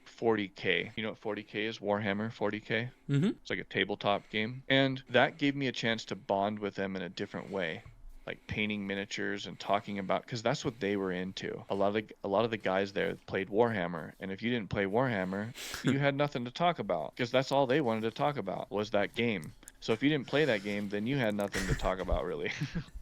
40K. You know what 40K is? Warhammer 40K? It's like a tabletop game. And that gave me a chance to bond with them in a different way. Like painting miniatures and talking about, because that's what they were into. A lot of the guys there played Warhammer, and if you didn't play Warhammer, you had nothing to talk about, because that's all they wanted to talk about was that game. So if you didn't play that game, then you had nothing to talk about really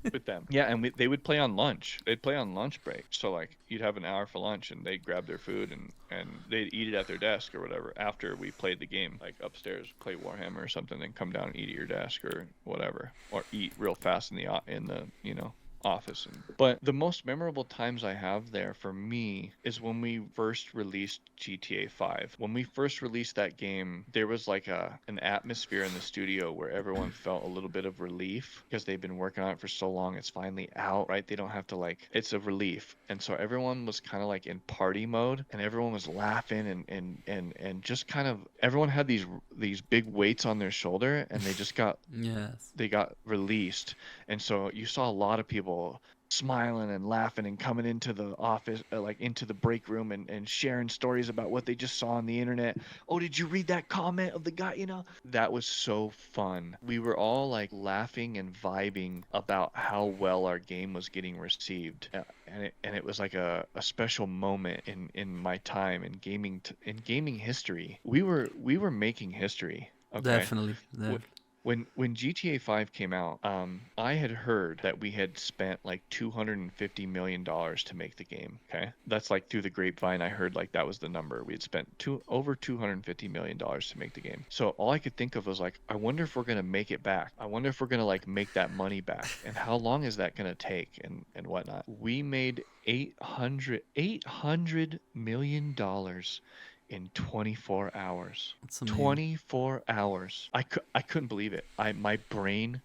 with them. Yeah, and they would play on lunch. They'd play on lunch break. So like you'd have an hour for lunch, and they'd grab their food and they'd eat it at their desk or whatever after we played the game, like upstairs, play Warhammer or something, then come down and eat at your desk or whatever, or eat real fast in the you know, office. But the most memorable times I have there for me is when we first released GTA 5. When we first released that game, there was like an atmosphere in the studio where everyone felt a little bit of relief because they've been working on it for so long. It's finally out, right? They don't have to like, it's a relief. And so everyone was kind of like in party mode, and everyone was laughing and just kind of, everyone had these big weights on their shoulder, and they just got they got released. And so you saw a lot of people smiling and laughing and coming into the office, like into the break room, and sharing stories about what they just saw on the internet. Oh, did you read that comment of the guy? You know, that was so fun. We were all like laughing and vibing about how well our game was getting received, and it was like a special moment in my time in gaming history. We were making history. Okay?
Definitely.
When GTA 5 came out, I had heard that we had spent like $250 million to make the game. Okay, that's like through the grapevine. I heard like that was the number. We had spent over $250 million to make the game. So all I could think of was like, I wonder if we're gonna make it back. I wonder if we're gonna like make that money back, and how long is that gonna take, and whatnot. We made $800 million in 24 hours. 24 hours. I couldn't believe it. My brain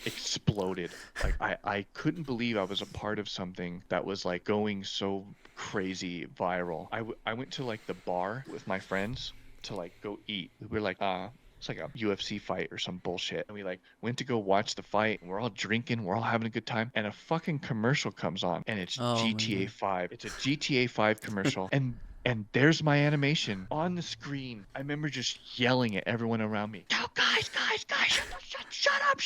exploded. Like I couldn't believe I was a part of something that was like going so crazy viral. I went to like the bar with my friends to like go eat. We were like, it's like a UFC fight or some bullshit. And we like went to go watch the fight, and we're all drinking, we're all having a good time, and a fucking commercial comes on, and it's GTA 5. It's a GTA 5 commercial. And there's my animation on the screen. I remember just yelling at everyone around me. Go, guys, shut up.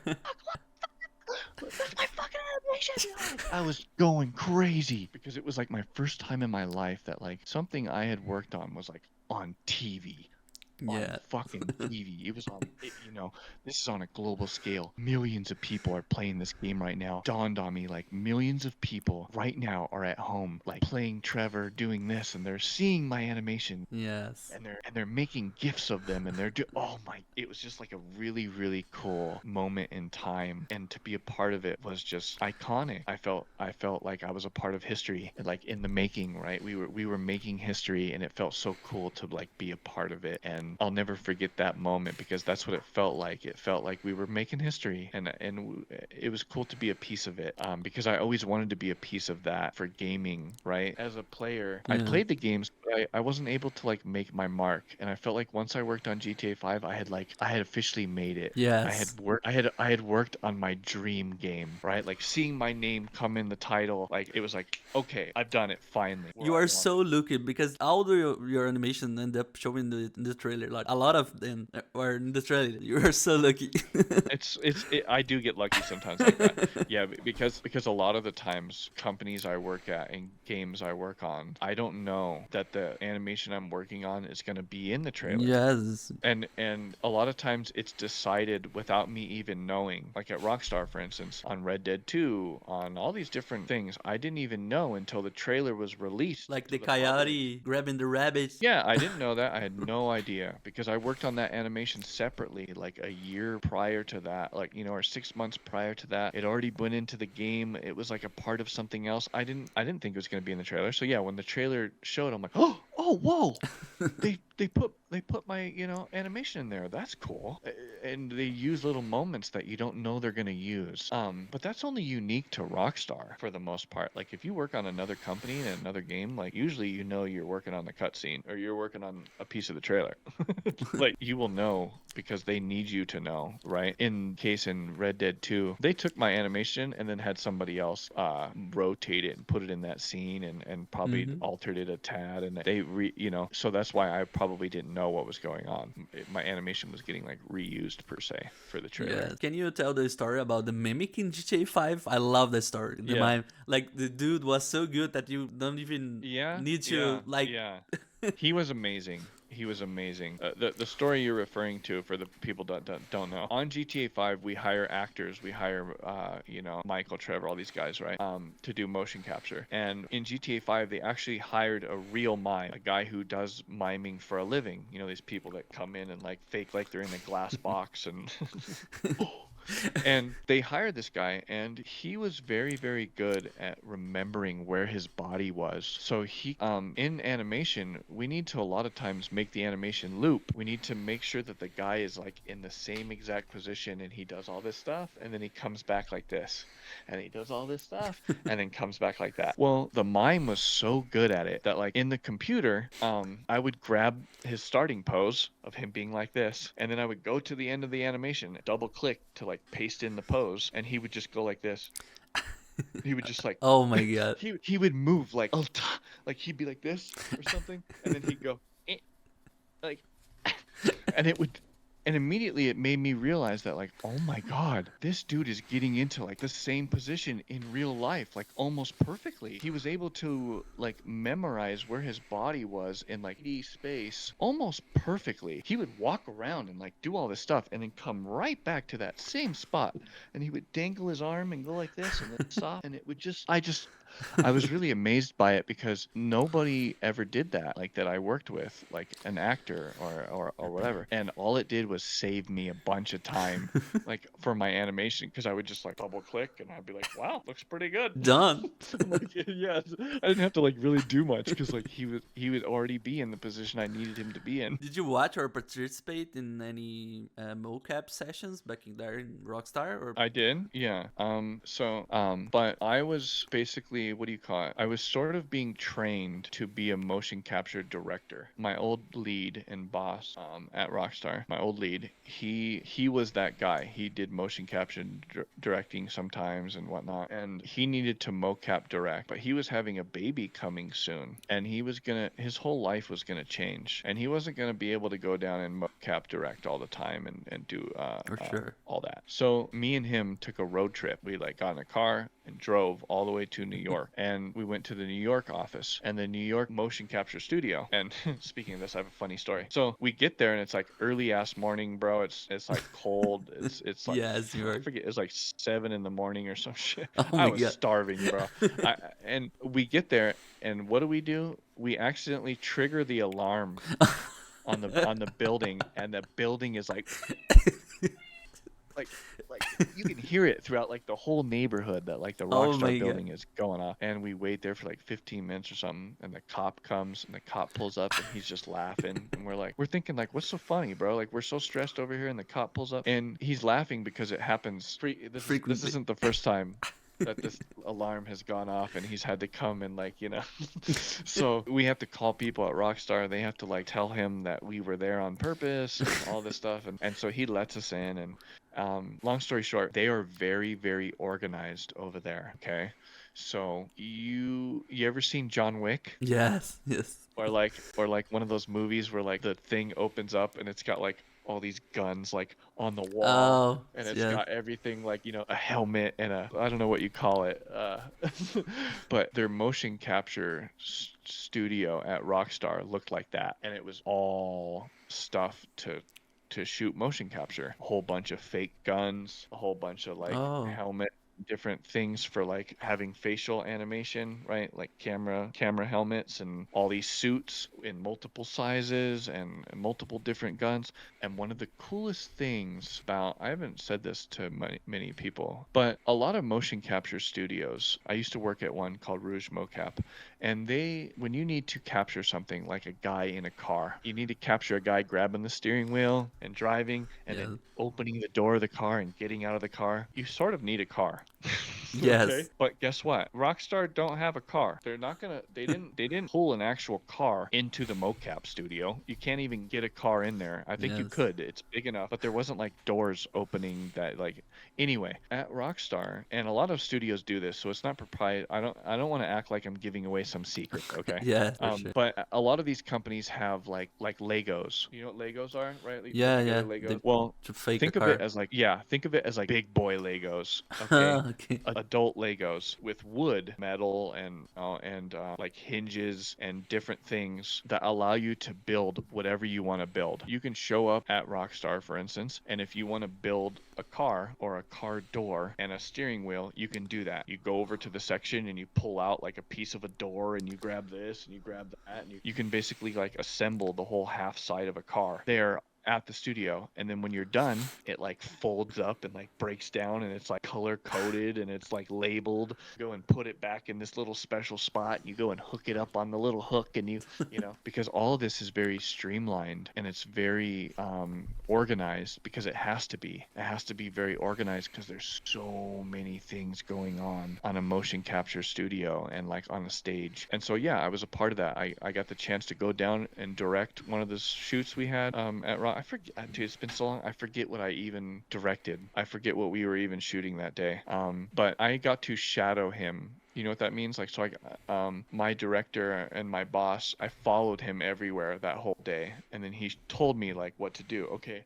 That's my fucking animation. I was going crazy because it was like my first time in my life that like something I had worked on was like on TV. on
Yeah.
fucking TV. It was on, this is on a global scale. Millions of people are playing this game right now. Dawned on me, like, millions of people right now are at home, like, playing Trevor, doing this, and they're seeing my animation.
Yes.
And they're making gifs of them, and oh my, it was just like a really, really cool moment in time, and to be a part of it was just iconic. I felt like I was a part of history, like in the making, right? We were making history, and it felt so cool to like be a part of it. And I'll never forget that moment, because that's what it felt like. It felt like we were making history, and it was cool to be a piece of it, because I always wanted to be a piece of that for gaming, right? As a player, I
Yeah.
played the games, but I wasn't able to like make my mark, and I felt like once I worked on GTA 5, I had officially made it.
Yes.
I had worked on my dream game, right? Like seeing my name come in the title, like it was like, okay, I've done it finally.
You are so lucky because all your animation end up showing in the trailer. Like a lot of them are in the trailer. You are so lucky.
I do get lucky sometimes like that. Yeah, because a lot of the times companies I work at and games I work on, I don't know that the animation I'm working on is going to be in the trailer.
Yes.
And a lot of times it's decided without me even knowing. Like at Rockstar, for instance, on Red Dead 2, on all these different things, I didn't even know until the trailer was released.
Like the coyote grabbing the rabbit.
Yeah, I didn't know that. I had no idea, because I worked on that animation separately like a year prior to that, like, or 6 months prior to that. It already went into the game. It was like a part of something else. I didn't think it was going to be in the trailer. So yeah, when the trailer showed, I'm like, oh whoa. They put my animation in there. That's cool. And they use little moments that you don't know they're gonna use. But that's only unique to Rockstar for the most part. Like if you work on another company in another game, like usually you're working on the cutscene or you're working on a piece of the trailer. Like you will know because they need you to know, right? In Red Dead 2, they took my animation and then had somebody else rotate it and put it in that scene and probably altered it a tad, and they so that's why I probably didn't know what was going on. My animation was getting like reused per se for the trailer.
Yeah. Can you tell the story about the mimic in GTA 5? I love that story. The mime, like the dude was so good that you don't even need to like.
Yeah. He was amazing. He was amazing. The story you're referring to, for the people that don't know, on GTA 5 we hire actors. We hire Michael, Trevor, all these guys, right? To do motion capture. And in GTA 5 they actually hired a real mime, a guy who does miming for a living. These people that come in and like fake like they're in a glass box and and they hired this guy, and he was very, very good at remembering where his body was. So he, in animation, we need to a lot of times make the animation loop. We need to make sure that the guy is like in the same exact position, and he does all this stuff, and then he comes back like this, and he does all this stuff, and then comes back like that. Well, the mime was so good at it that like in the computer, I would grab his starting pose of him being like this, and then I would go to the end of the animation, double click to like paste in the pose, and he would just go like this. He would just like,
oh my god,
he would move like he'd be like this or something, and then he'd go like, and it would. And immediately it made me realize that like, oh my god, this dude is getting into like the same position in real life, like almost perfectly. He was able to like memorize where his body was in like space almost perfectly. He would walk around and like do all this stuff and then come right back to that same spot. And he would dangle his arm and go like this and then stop. And it would I was really amazed by it, because nobody ever did that, like that I worked with, like an actor or whatever. And all it did was save me a bunch of time, like for my animation, because I would just like double click and I'd be like, wow, looks pretty good.
Done.
Like, yeah, I didn't have to like really do much, because like he would already be in the position I needed him to be in.
Did you watch or participate in any mocap sessions back in there in Rockstar? Or
I did, yeah. But I was basically, what do you call it? I was sort of being trained to be a motion capture director. My old lead and boss at Rockstar, my old lead, he was that guy. He did motion capture directing sometimes and whatnot, and he needed to mocap direct, but he was having a baby coming soon, and his whole life was gonna change, and he wasn't gonna be able to go down and mocap direct all the time and do
For sure.
all that. So me and him took a road trip. We like got in a car and drove all the way to New York, and we went to the New York office and the New York motion capture studio. And speaking of this, I have a funny story. So we get there and it's like early ass morning, bro. It's like cold. It's like
Yes, you
I
are.
forget. It's like 7 in the morning or some shit.
Oh
I
my
was
God.
starving, bro. And we get there, and what do? We accidentally trigger the alarm on the building, and the building is like like you can hear it throughout like the whole neighborhood that like the
Oh
Rockstar
my God.
building is going off. And we wait there for like 15 minutes or something, and the cop comes, and the cop pulls up, and he's just laughing, and we're thinking like, what's so funny, bro? Like, we're so stressed over here, and the cop pulls up, and he's laughing because it happens this
Frequently.
isn't the first time that this alarm has gone off, and he's had to come and like, so we have to call people at Rockstar. They have to like tell him that we were there on purpose and all this stuff, and so he lets us in. And long story short, they are very, very organized over there. Okay, so you ever seen John Wick?
Yes, yes.
Or like one of those movies where like the thing opens up and it's got like all these guns like on the wall,
Oh,
and it's
yeah.
got everything like, a helmet and I don't know what you call it, but their motion capture studio at Rockstar looked like that, and it was all stuff to shoot motion capture. A whole bunch of fake guns, a whole bunch of like
Oh.
helmet, different things for like having facial animation, right? Like camera helmets, and all these suits in multiple sizes and multiple different guns. And one of the coolest things about, I haven't said this to many people, but a lot of motion capture studios, I used to work at one called Rouge Mocap, and when you need to capture something like a guy in a car, you need to capture a guy grabbing the steering wheel and driving, and then opening the door of the car and getting out of the car. You sort of need a car.
Yes.
Okay? But guess what? Rockstar don't have a car. They're not gonna. They didn't pull an actual car into the mocap studio. You can't even get a car in there. I think you
Yes.
could. It's big enough, but there wasn't like doors opening that like. Anyway, at Rockstar, and a lot of studios do this, so it's not proprietary. I don't want to act like I'm giving away some secret. Okay.
Yeah, for sure.
But a lot of these companies have like Legos. You know what Legos are, right? Like,
Yeah,
put together
yeah.
Legos. Well,
To fake
think
a
of
car.
it as like big boy Legos. Okay.
Okay.
Adult Legos with wood, metal, and like hinges and different things that allow you to build whatever you want to build. You can show up at Rockstar, for instance, and if you want to build a car or a car door and a steering wheel, you can do that. You go over to the section and you pull out like a piece of a door, and you grab this and you grab that, and you can basically like assemble the whole half side of a car there at the studio. And then when you're done, it like folds up and like breaks down, and it's like color coded, and it's like labeled. Go and put it back in this little special spot. You go and hook it up on the little hook, and you know, because all of this is very streamlined, and it's very organized, because it has to be very organized, because there's so many things going on a motion capture studio and like on a stage. And so yeah, I was a part of that. I got the chance to go down and direct one of the shoots we had at Rock. I forget, dude, it's been so long. I forget what I even directed. I forget what we were even shooting that day. But I got to shadow him. You know what that means? Like, so my director and my boss, I followed him everywhere that whole day. And then he told me like what to do. Okay,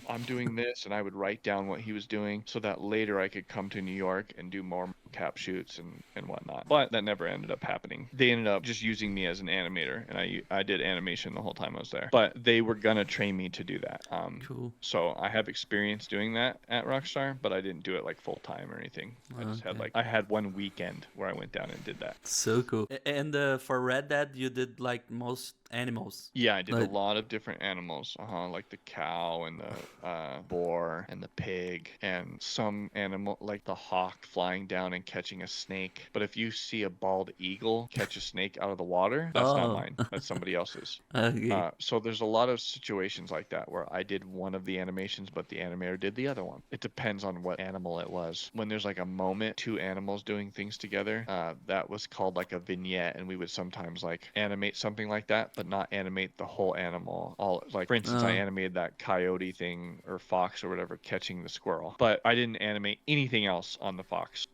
I'm doing this, and I would write down what he was doing so that later I could come to New York and do more cap shoots and whatnot. But that never ended up happening. They ended up just using me as an animator, and I did animation the whole time I was there. But they were gonna train me to do that.
Cool.
So I have experience doing that at Rockstar, but I didn't do it like full time or anything. I just had I had one weekend where I went down and did that.
So cool. And for Red Dead, you did like most animals.
Yeah, I did
Like-
a lot of different animals. Like the cow and the boar and the pig, and some animal like the hawk flying down and catching a snake. But if you see a bald eagle catch a snake out of the water, that's not
Oh.
mine. That's somebody else's.
Okay.
So there's a lot of situations like that where I did one of the animations, but the animator did the other one. It depends on what animal it was. When there's like a moment, two animals doing things together, that was called like a vignette, and we would sometimes like animate something like that. but not animate the whole animal. All like, for instance, I animated that coyote thing or fox or whatever catching the squirrel, but I didn't animate anything else on the fox.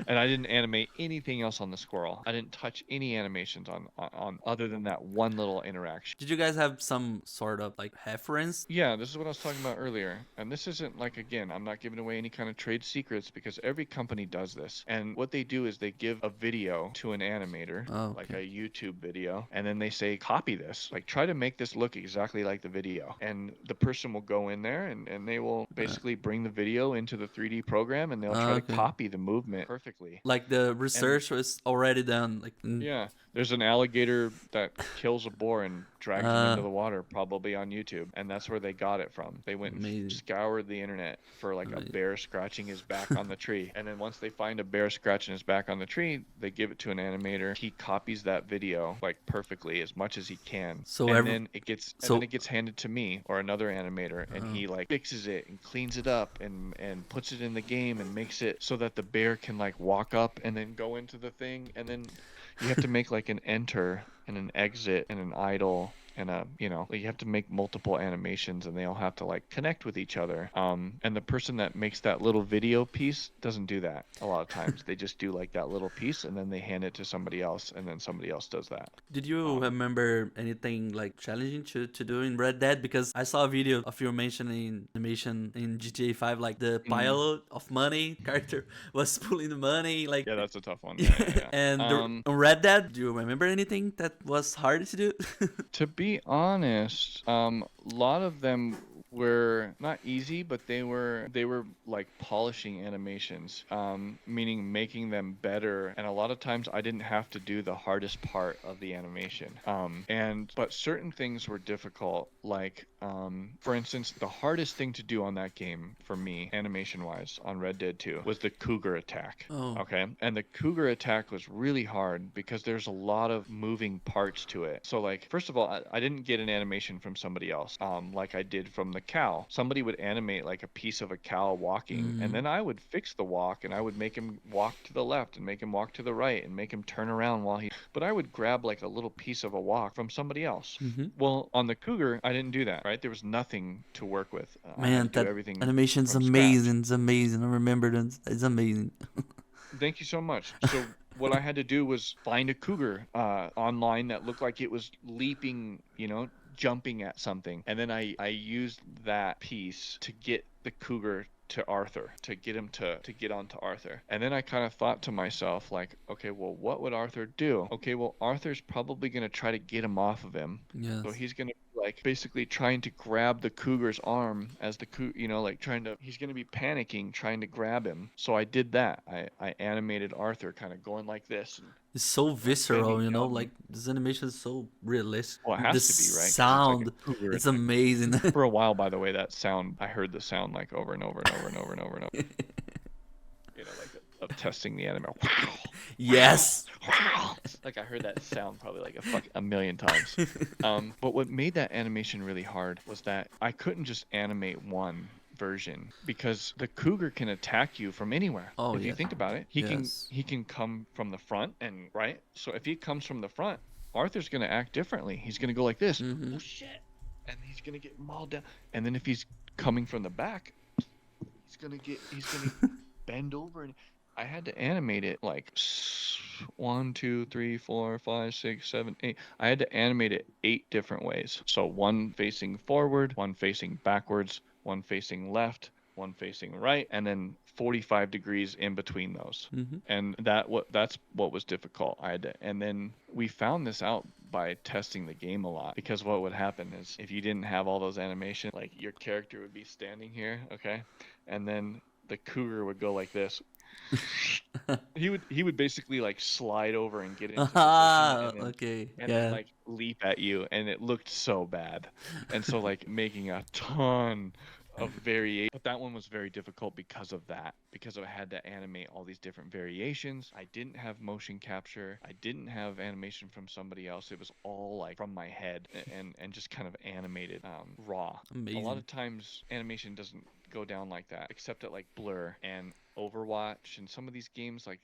And I didn't animate anything else on the squirrel. I didn't touch any animations on other than that one little interaction.
Did you guys have some sort of like reference?
Yeah, this is what I was talking about earlier. And this isn't like, again, I'm not giving away any kind of trade secrets because every company does this. And what they do is they give a video to an animator, like a YouTube video, and then they say, copy this, like try to make this look exactly like the video. And the person will go in there and they will basically bring the video into the 3D program and they'll try to copy the movement perfectly.
Like the research was already done. Like
yeah, there's an alligator that kills a boar and drags him into the water, probably on YouTube, and that's where they got it from. They went and scoured the internet for like a bear scratching his back on the tree, and then once they find a bear scratching his back on the tree, they give it to an animator. He copies that video like perfectly as much as he can,
so
then it gets handed to me or another animator, and he like fixes it and cleans it up and puts it in the game and makes it so that the bear can like walk up and then go into the thing, and then you have to make like an enter and an exit and an idle and you have to make multiple animations and they all have to like connect with each other. And the person that makes that little video piece doesn't do that a lot of times. They just do like that little piece and then they hand it to somebody else and then somebody else does that.
Did you remember anything like challenging to do in Red Dead? Because I saw a video of you mentioning animation in GTA 5, like the pile of money character was pulling the money. Like
yeah, that's a tough one. Yeah.
And on Red Dead, do you remember anything that was hard to do?
To be honest, a lot of them were not easy, but they were like polishing animations, meaning making them better. And a lot of times I didn't have to do the hardest part of the animation. But certain things were difficult, like for instance, the hardest thing to do on that game for me, animation wise, on Red Dead 2 was the cougar attack. Okay, and the cougar attack was really hard because there's a lot of moving parts to it. So like, first of all, I didn't get an animation from somebody else, like I did from the cow. Somebody would animate like a piece of a cow walking, and then I would fix the walk and I would make him walk to the left and make him walk to the right and make him turn around but I would grab like a little piece of a walk from somebody else. Well, on the cougar, I didn't do that, right? There was nothing to work with.
Man, that animation's amazing. It's amazing. I remember that. It's amazing.
Thank you so much. So what I had to do was find a cougar online that looked like it was leaping, jumping at something, and then I used that piece to get the cougar to Arthur, to get him to get onto Arthur. And then I kind of thought to myself, like, okay, well, what would Arthur do? Okay, well, Arthur's probably going to try to get him off of him.
Yes.
So he's going to like basically trying to grab the cougar's arm as the he's going to be panicking trying to grab him. So I did that. I animated Arthur kind of going like this.
It's so visceral, like this animation is so realistic.
Well, it has to be, right?
Sound, it's amazing.
For a while, by the way, that sound, I heard the sound like over and over and over and over and over and over. Like of testing the anime.
Yes.
Like I heard that sound probably like a million times. But what made that animation really hard was that I couldn't just animate one version because the cougar can attack you from anywhere. If you think about it, he can come from the front and right. So if he comes from the front, Arthur's gonna act differently. He's gonna go like this. Oh shit! And he's gonna get mauled down. And then if he's coming from the back, he's gonna bend over. And I had to animate it like 1, 2, 3, 4, 5, 6, 7, 8. I had to animate it 8 different ways. So one facing forward, one facing backwards, one facing left, one facing right, and then 45 degrees in between those. And that's what was difficult. And then we found this out by testing the game a lot, because what would happen is if you didn't have all those animations, like your character would be standing here, okay, and then the cougar would go like this. He would basically like slide over and get into position and then like leap at you, and it looked so bad. And so like making a ton of variation, but that one was very difficult because of that, because I had to animate all these different variations. I didn't have motion capture, I didn't have animation from somebody else. It was all like from my head and just kind of animated raw.
Amazing.
A lot of times animation doesn't go down like that, except at like Blur, and Overwatch and some of these games, like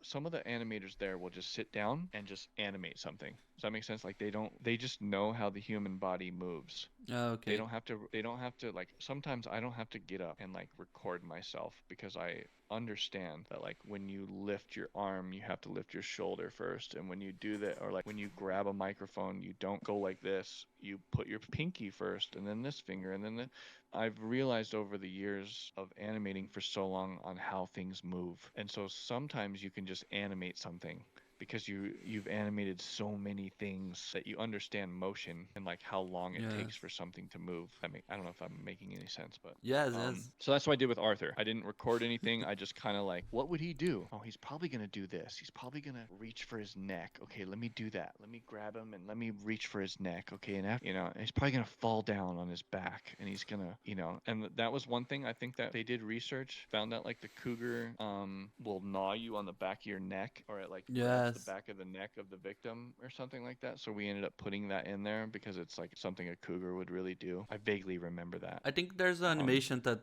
some of the animators there will just sit down and just animate something. Does that make sense? Like they just know how the human body moves. They
Okay.
don't have to they don't have to like sometimes I don't have to get up and like record myself because I understand that like when you lift your arm you have to lift your shoulder first, and when you do that, or like when you grab a microphone you don't go like this, you put your pinky first and then this finger and then I've realized over the years of animating for so long on how things move. And so sometimes you can just animate something because you've animated so many things that you understand motion and like how long it takes
Yes.
for something to move. I don't know if I'm making any sense, but
Yes, yes.
so that's what I did with Arthur. I didn't record anything. I just kind of like, what would he do? Oh, he's probably gonna do this. He's probably gonna reach for his neck. Okay, let me do that. Let me grab him and let me reach for his neck. Okay, and after, he's probably gonna fall down on his back, and he's gonna, and that was one thing I think that they did research, found out like the cougar will gnaw you on the back of your neck, or it like grabs the
Yes.
back of the neck of the victim or something like that. So we ended up putting that in there because it's like something a cougar would really do. I vaguely remember that.
I think there's an animation that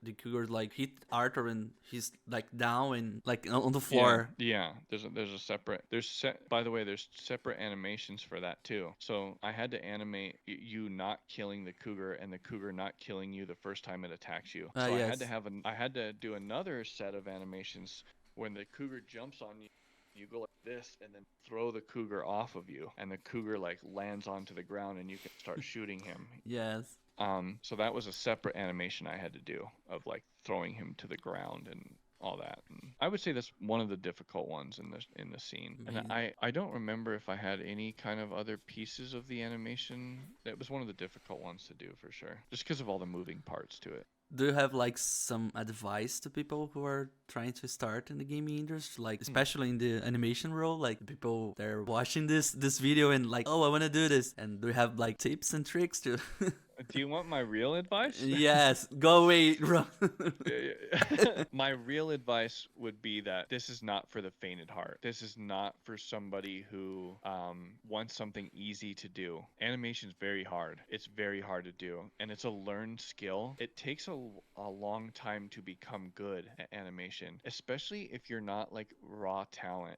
the cougar like hit Arthur and he's like down and like on the
Yeah,
floor.
yeah. There's a separate there's set by the way, there's separate animations for that too. So I had to animate you not killing the cougar and the cougar not killing you the first time it attacks you. So
Yes.
I had to do another set of animations when the cougar jumps on you. You go like this and then throw the cougar off of you, and the cougar like lands onto the ground and you can start shooting him.
Yes.
So that was a separate animation I had to do of like throwing him to the ground and all that. And I would say that's one of the difficult ones in the scene. And
Amazing.
I don't remember if I had any kind of other pieces of the animation. That was one of the difficult ones to do for sure, just because of all the moving parts to it.
Do you have like some advice to people who are trying to start in the gaming industry, like especially in the animation role, like the people they're watching this video and like, oh, I want to do this, and do you have like tips and tricks to?
Do you want my real advice?
Yes, go away, bro.
My real advice would be that this is not for the faint at heart. This is not for somebody who wants something easy to do. Animation is very hard. It's very hard to do, and it's a learned skill. It takes a long time to become good at animation, especially if you're not like raw talent.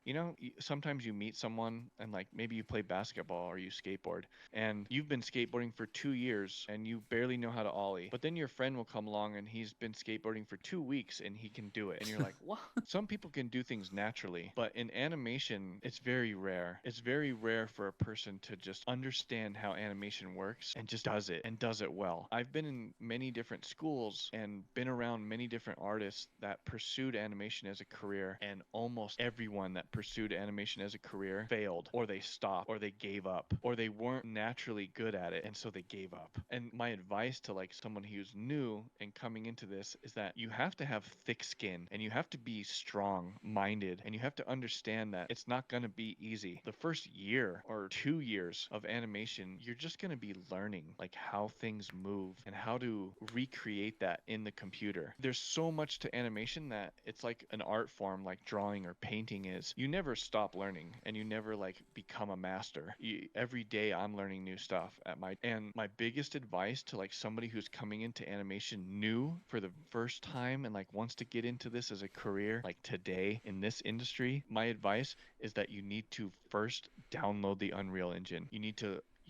Sometimes you meet someone and like maybe you play basketball or you skateboard, and you've been skateboarding for 2 years and you barely know how to ollie. But then your friend will come along and he's been skateboarding for 2 weeks and he can do it. And you're like, what? Some people can do things naturally, but in animation, it's very rare. It's very rare for a person to just understand how animation works and just does it and does it well. I've been in many different schools and been around many different artists that pursued animation as a career, and almost everyone that pursued animation as a career failed, or they stopped, or they gave up, or they weren't naturally good at it and so they gave up. And my advice to like someone who's new and coming into this is that you have to have thick skin and you have to be strong minded, and you have to understand that it's not going to be easy. The first year or 2 years of animation, you're just going to be learning like how things move and how to recreate that in the computer. There's so much to animation that it's like an art form, like drawing or painting is. You never stop learning and you never like become a master. Every day I'm learning new stuff and my biggest advice to like somebody who's coming into animation new for the first time and like wants to get into this as a career like today in this industry, my advice is that you need to first download the Unreal Engine.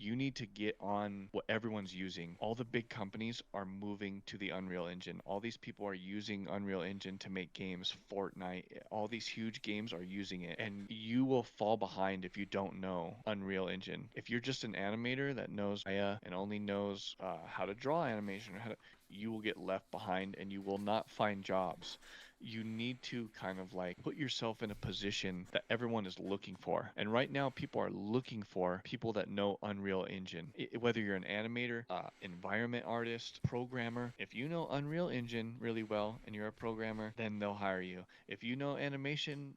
You need to get on what everyone's using. All the big companies are moving to the Unreal Engine. All these people are using Unreal Engine to make games. Fortnite, all these huge games are using it. And you will fall behind if you don't know Unreal Engine. If you're just an animator that knows Maya and only knows how to draw animation, you will get left behind and you will not find jobs. You need to kind of like put yourself in a position that everyone is looking for. And right now, people are looking for people that know Unreal Engine. Whether you're an animator, environment artist, programmer, if you know Unreal Engine really well and you're a programmer, then they'll hire you. If you know animation,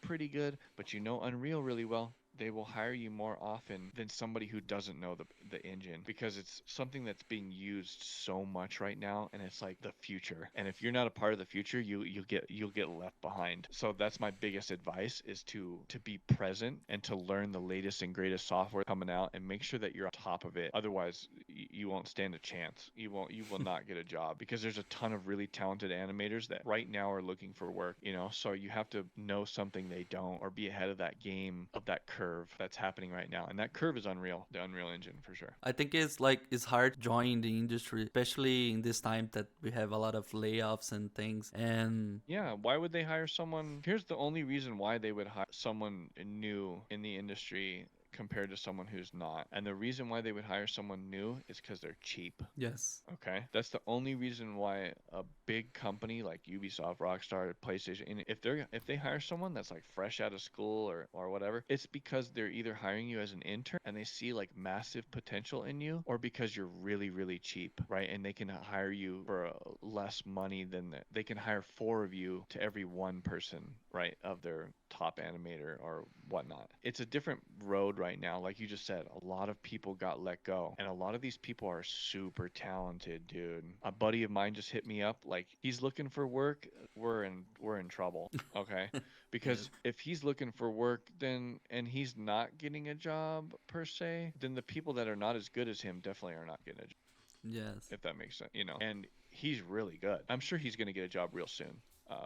pretty good, but you know Unreal really well, they will hire you more often than somebody who doesn't know the engine, because it's something that's being used so much right now, and it's like the future. And if you're not a part of the future, you'll get left behind. So that's my biggest advice, is to be present and to learn the latest and greatest software coming out, and make sure that you're on top of it. Otherwise, you won't stand a chance. You will not get a job, because there's a ton of really talented animators that right now are looking for work, you know. So you have to know something they don't, or be ahead of that game, of that curve that's happening right now. And that curve is Unreal, the Unreal Engine, for sure.
I think it's hard joining the industry, especially in this time that we have a lot of layoffs and things. And
Yeah, why would they hire someone? Here's the only reason why they would hire someone new in the industry compared to someone who's not. And the reason why they would hire someone new is because they're cheap.
yes,
Okay, that's the only reason why a big company like Ubisoft, Rockstar, PlayStation, and if they hire someone that's like fresh out of school or whatever, it's because they're either hiring you as an intern and they see like massive potential in you, or because you're really cheap, right? And they can hire you for less money than they can hire 4 of you to every one person, right, of their top animator or whatnot. It's a different road right now. Like you just said, a lot of people got let go, and a lot of these people are super talented, dude. A buddy of mine just hit me up, like he's looking for work. We're in trouble, okay? Because
yes,
if he's looking for work, then, and he's not getting a job per se, then the people that are not as good as him definitely are not getting a job,
yes,
if that makes sense, you know. And he's really good. I'm sure he's going to get a job real soon.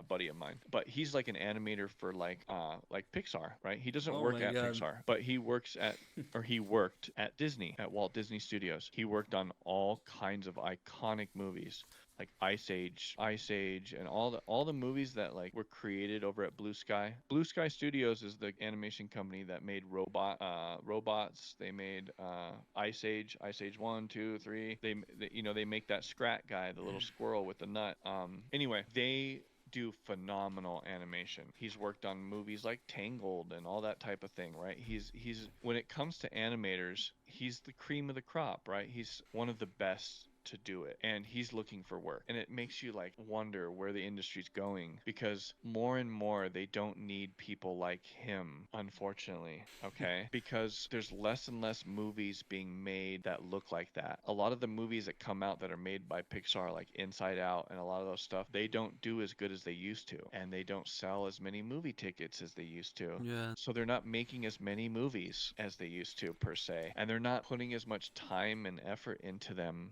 Buddy of mine, but he's like an animator for like Pixar, right? He doesn't
oh
work
my
at
god,
Pixar, but he works at, or he worked at Disney, at Walt Disney Studios. He worked on all kinds of iconic movies, like Ice Age, and all the movies that like were created over at Blue Sky. Blue Sky Studios is the animation company that made robots. They made Ice Age 1, 2, 3. They make that Scrat guy, the little squirrel with the nut. Anyway, they do phenomenal animation. He's worked on movies like Tangled and all that type of thing, right? He's when it comes to animators, he's the cream of the crop, right? He's one of the best to do it, and he's looking for work. And it makes you like wonder where the industry's going, because more and more they don't need people like him, unfortunately, okay? Because there's less and less movies being made that look like that. A lot of the movies that come out that are made by Pixar, like Inside Out and a lot of those stuff, they don't do as good as they used to, and they don't sell as many movie tickets as they used to.
yeah,
So they're not making as many movies as they used to, per se, and they're not putting as much time and effort into them.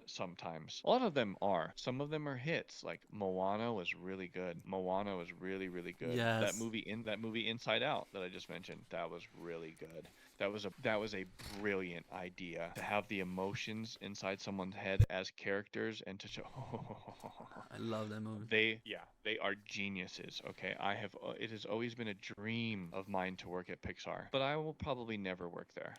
Sometimes a lot of them are. Some of them are hits. Like Moana was really good. Moana was really good.
yes,
That movie Inside Out that I just mentioned, that was really good. That was a brilliant idea, to have the emotions inside someone's head as characters, and to show
I love that movie.
they are geniuses. Okay, it has always been a dream of mine to work at Pixar, but I will probably never work there.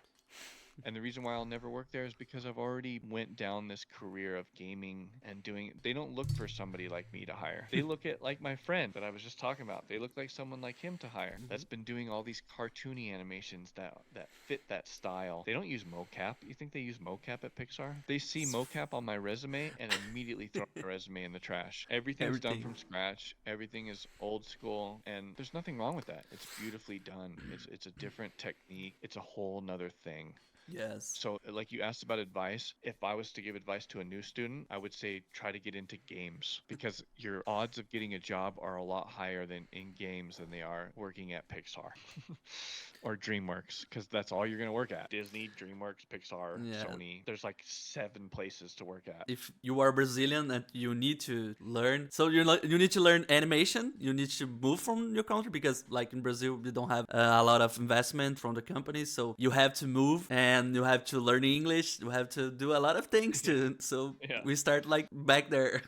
And the reason why I'll never work there is because I've already went down this career of gaming and doing. They don't look for somebody like me to hire. They look at like my friend that I was just talking about. They look like someone like him to hire, that's been doing all these cartoony animations that fit that style. They don't use mocap. You think they use mocap at Pixar? They see mocap on my resume and immediately throw my resume in the trash. Everything's done
Everything.
from scratch. Everything is old school, and there's nothing wrong with that. It's beautifully done. It's a different technique. It's a whole nother thing.
Yes,
So, like you asked about advice, if I was to give advice to a new student, I would say try to get into games, because your odds of getting a job are a lot higher than in games than they are working at Pixar or DreamWorks, because that's all you're going to work at. Disney, DreamWorks, Pixar,
yeah.
Sony. There's like 7 places to work at.
If you are Brazilian and you need to learn, so you need to learn animation, you need to move from your country, because like in Brazil we don't have a lot of investment from the companies, so you have to move and you have to learn English, you have to do a lot of things to so
Yeah.
we start like back there.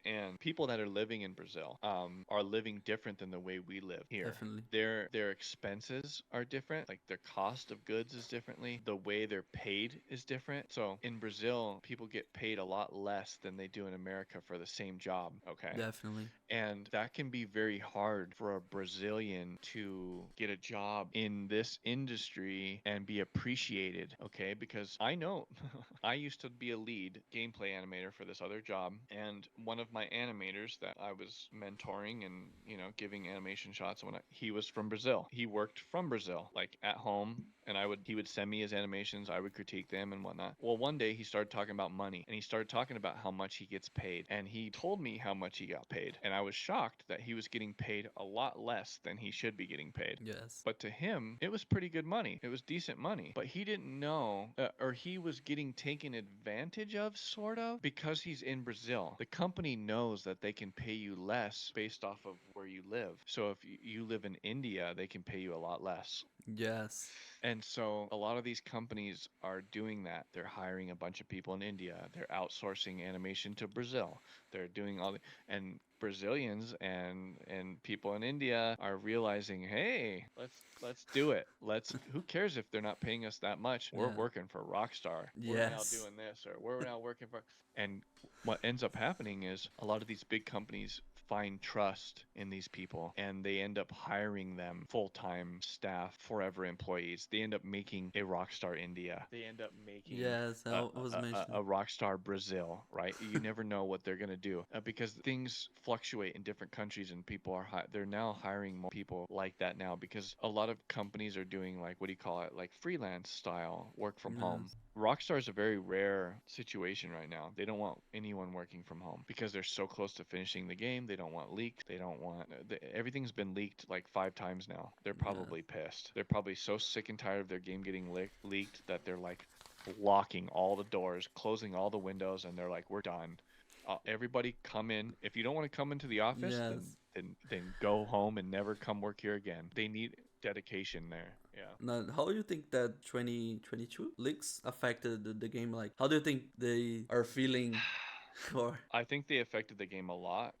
And people that are living in Brazil are living different than the way we live here.
Definitely.
Their expenses are different. Like their cost of goods is differently. The way they're paid is different. So in Brazil, people get paid a lot less than they do in America for the same job. Okay.
Definitely.
And that can be very hard for a Brazilian to get a job in this industry and be appreciated, okay? Because I know I used to be a lead gameplay animator for this other job, and one of my animators that I was mentoring and, giving animation shots and whatnot, he was from Brazil. He worked from Brazil, like at home, and he would send me his animations. I would critique them and whatnot. Well, one day he started talking about money, and he started talking about how much he gets paid, and he told me how much he got paid, and I was shocked that he was getting paid a lot less than he should be getting paid.
Yes.
But to him, it was pretty good money. It was decent money. But he didn't know, or he was getting taken advantage of, sort of, because he's in Brazil. The company knows that they can pay you less based off of where you live. So if you live in India, they can pay you a lot less.
Yes.
And so a lot of these companies are doing that. They're hiring a bunch of people in India. They're outsourcing animation to Brazil. They're doing and Brazilians and people in India are realizing, hey, let's do it. Who cares if they're not paying us that much? We're working for Rockstar. We're now
Yes.
doing this, or we're now working for. And what ends up happening is a lot of these big companies find trust in these people, and they end up hiring them full-time staff, forever employees. They end up making a Rockstar India. They end up making
Yes, I was mentioning.
a Rockstar Brazil, right? You never know what they're gonna do because things fluctuate in different countries, and people are they're now hiring more people like that now because a lot of companies are doing, like, what do you call it, like freelance style work from home.
Yes.
Rockstar is a very rare situation right now. They don't want anyone working from home because they're so close to finishing the game. They don't want leaks. They don't want everything's been leaked like 5 times now. They're probably pissed. They're probably so sick and tired of their game getting leaked that they're like locking all the doors, closing all the windows, and they're like, we're done. Everybody come in. If you don't want to come into the office, then go home and never come work here again. They need dedication there. Yeah.
Now, how do you think that 2022 leaks affected the game? Like, how do you think they are feeling? Or
I think they affected the game a lot,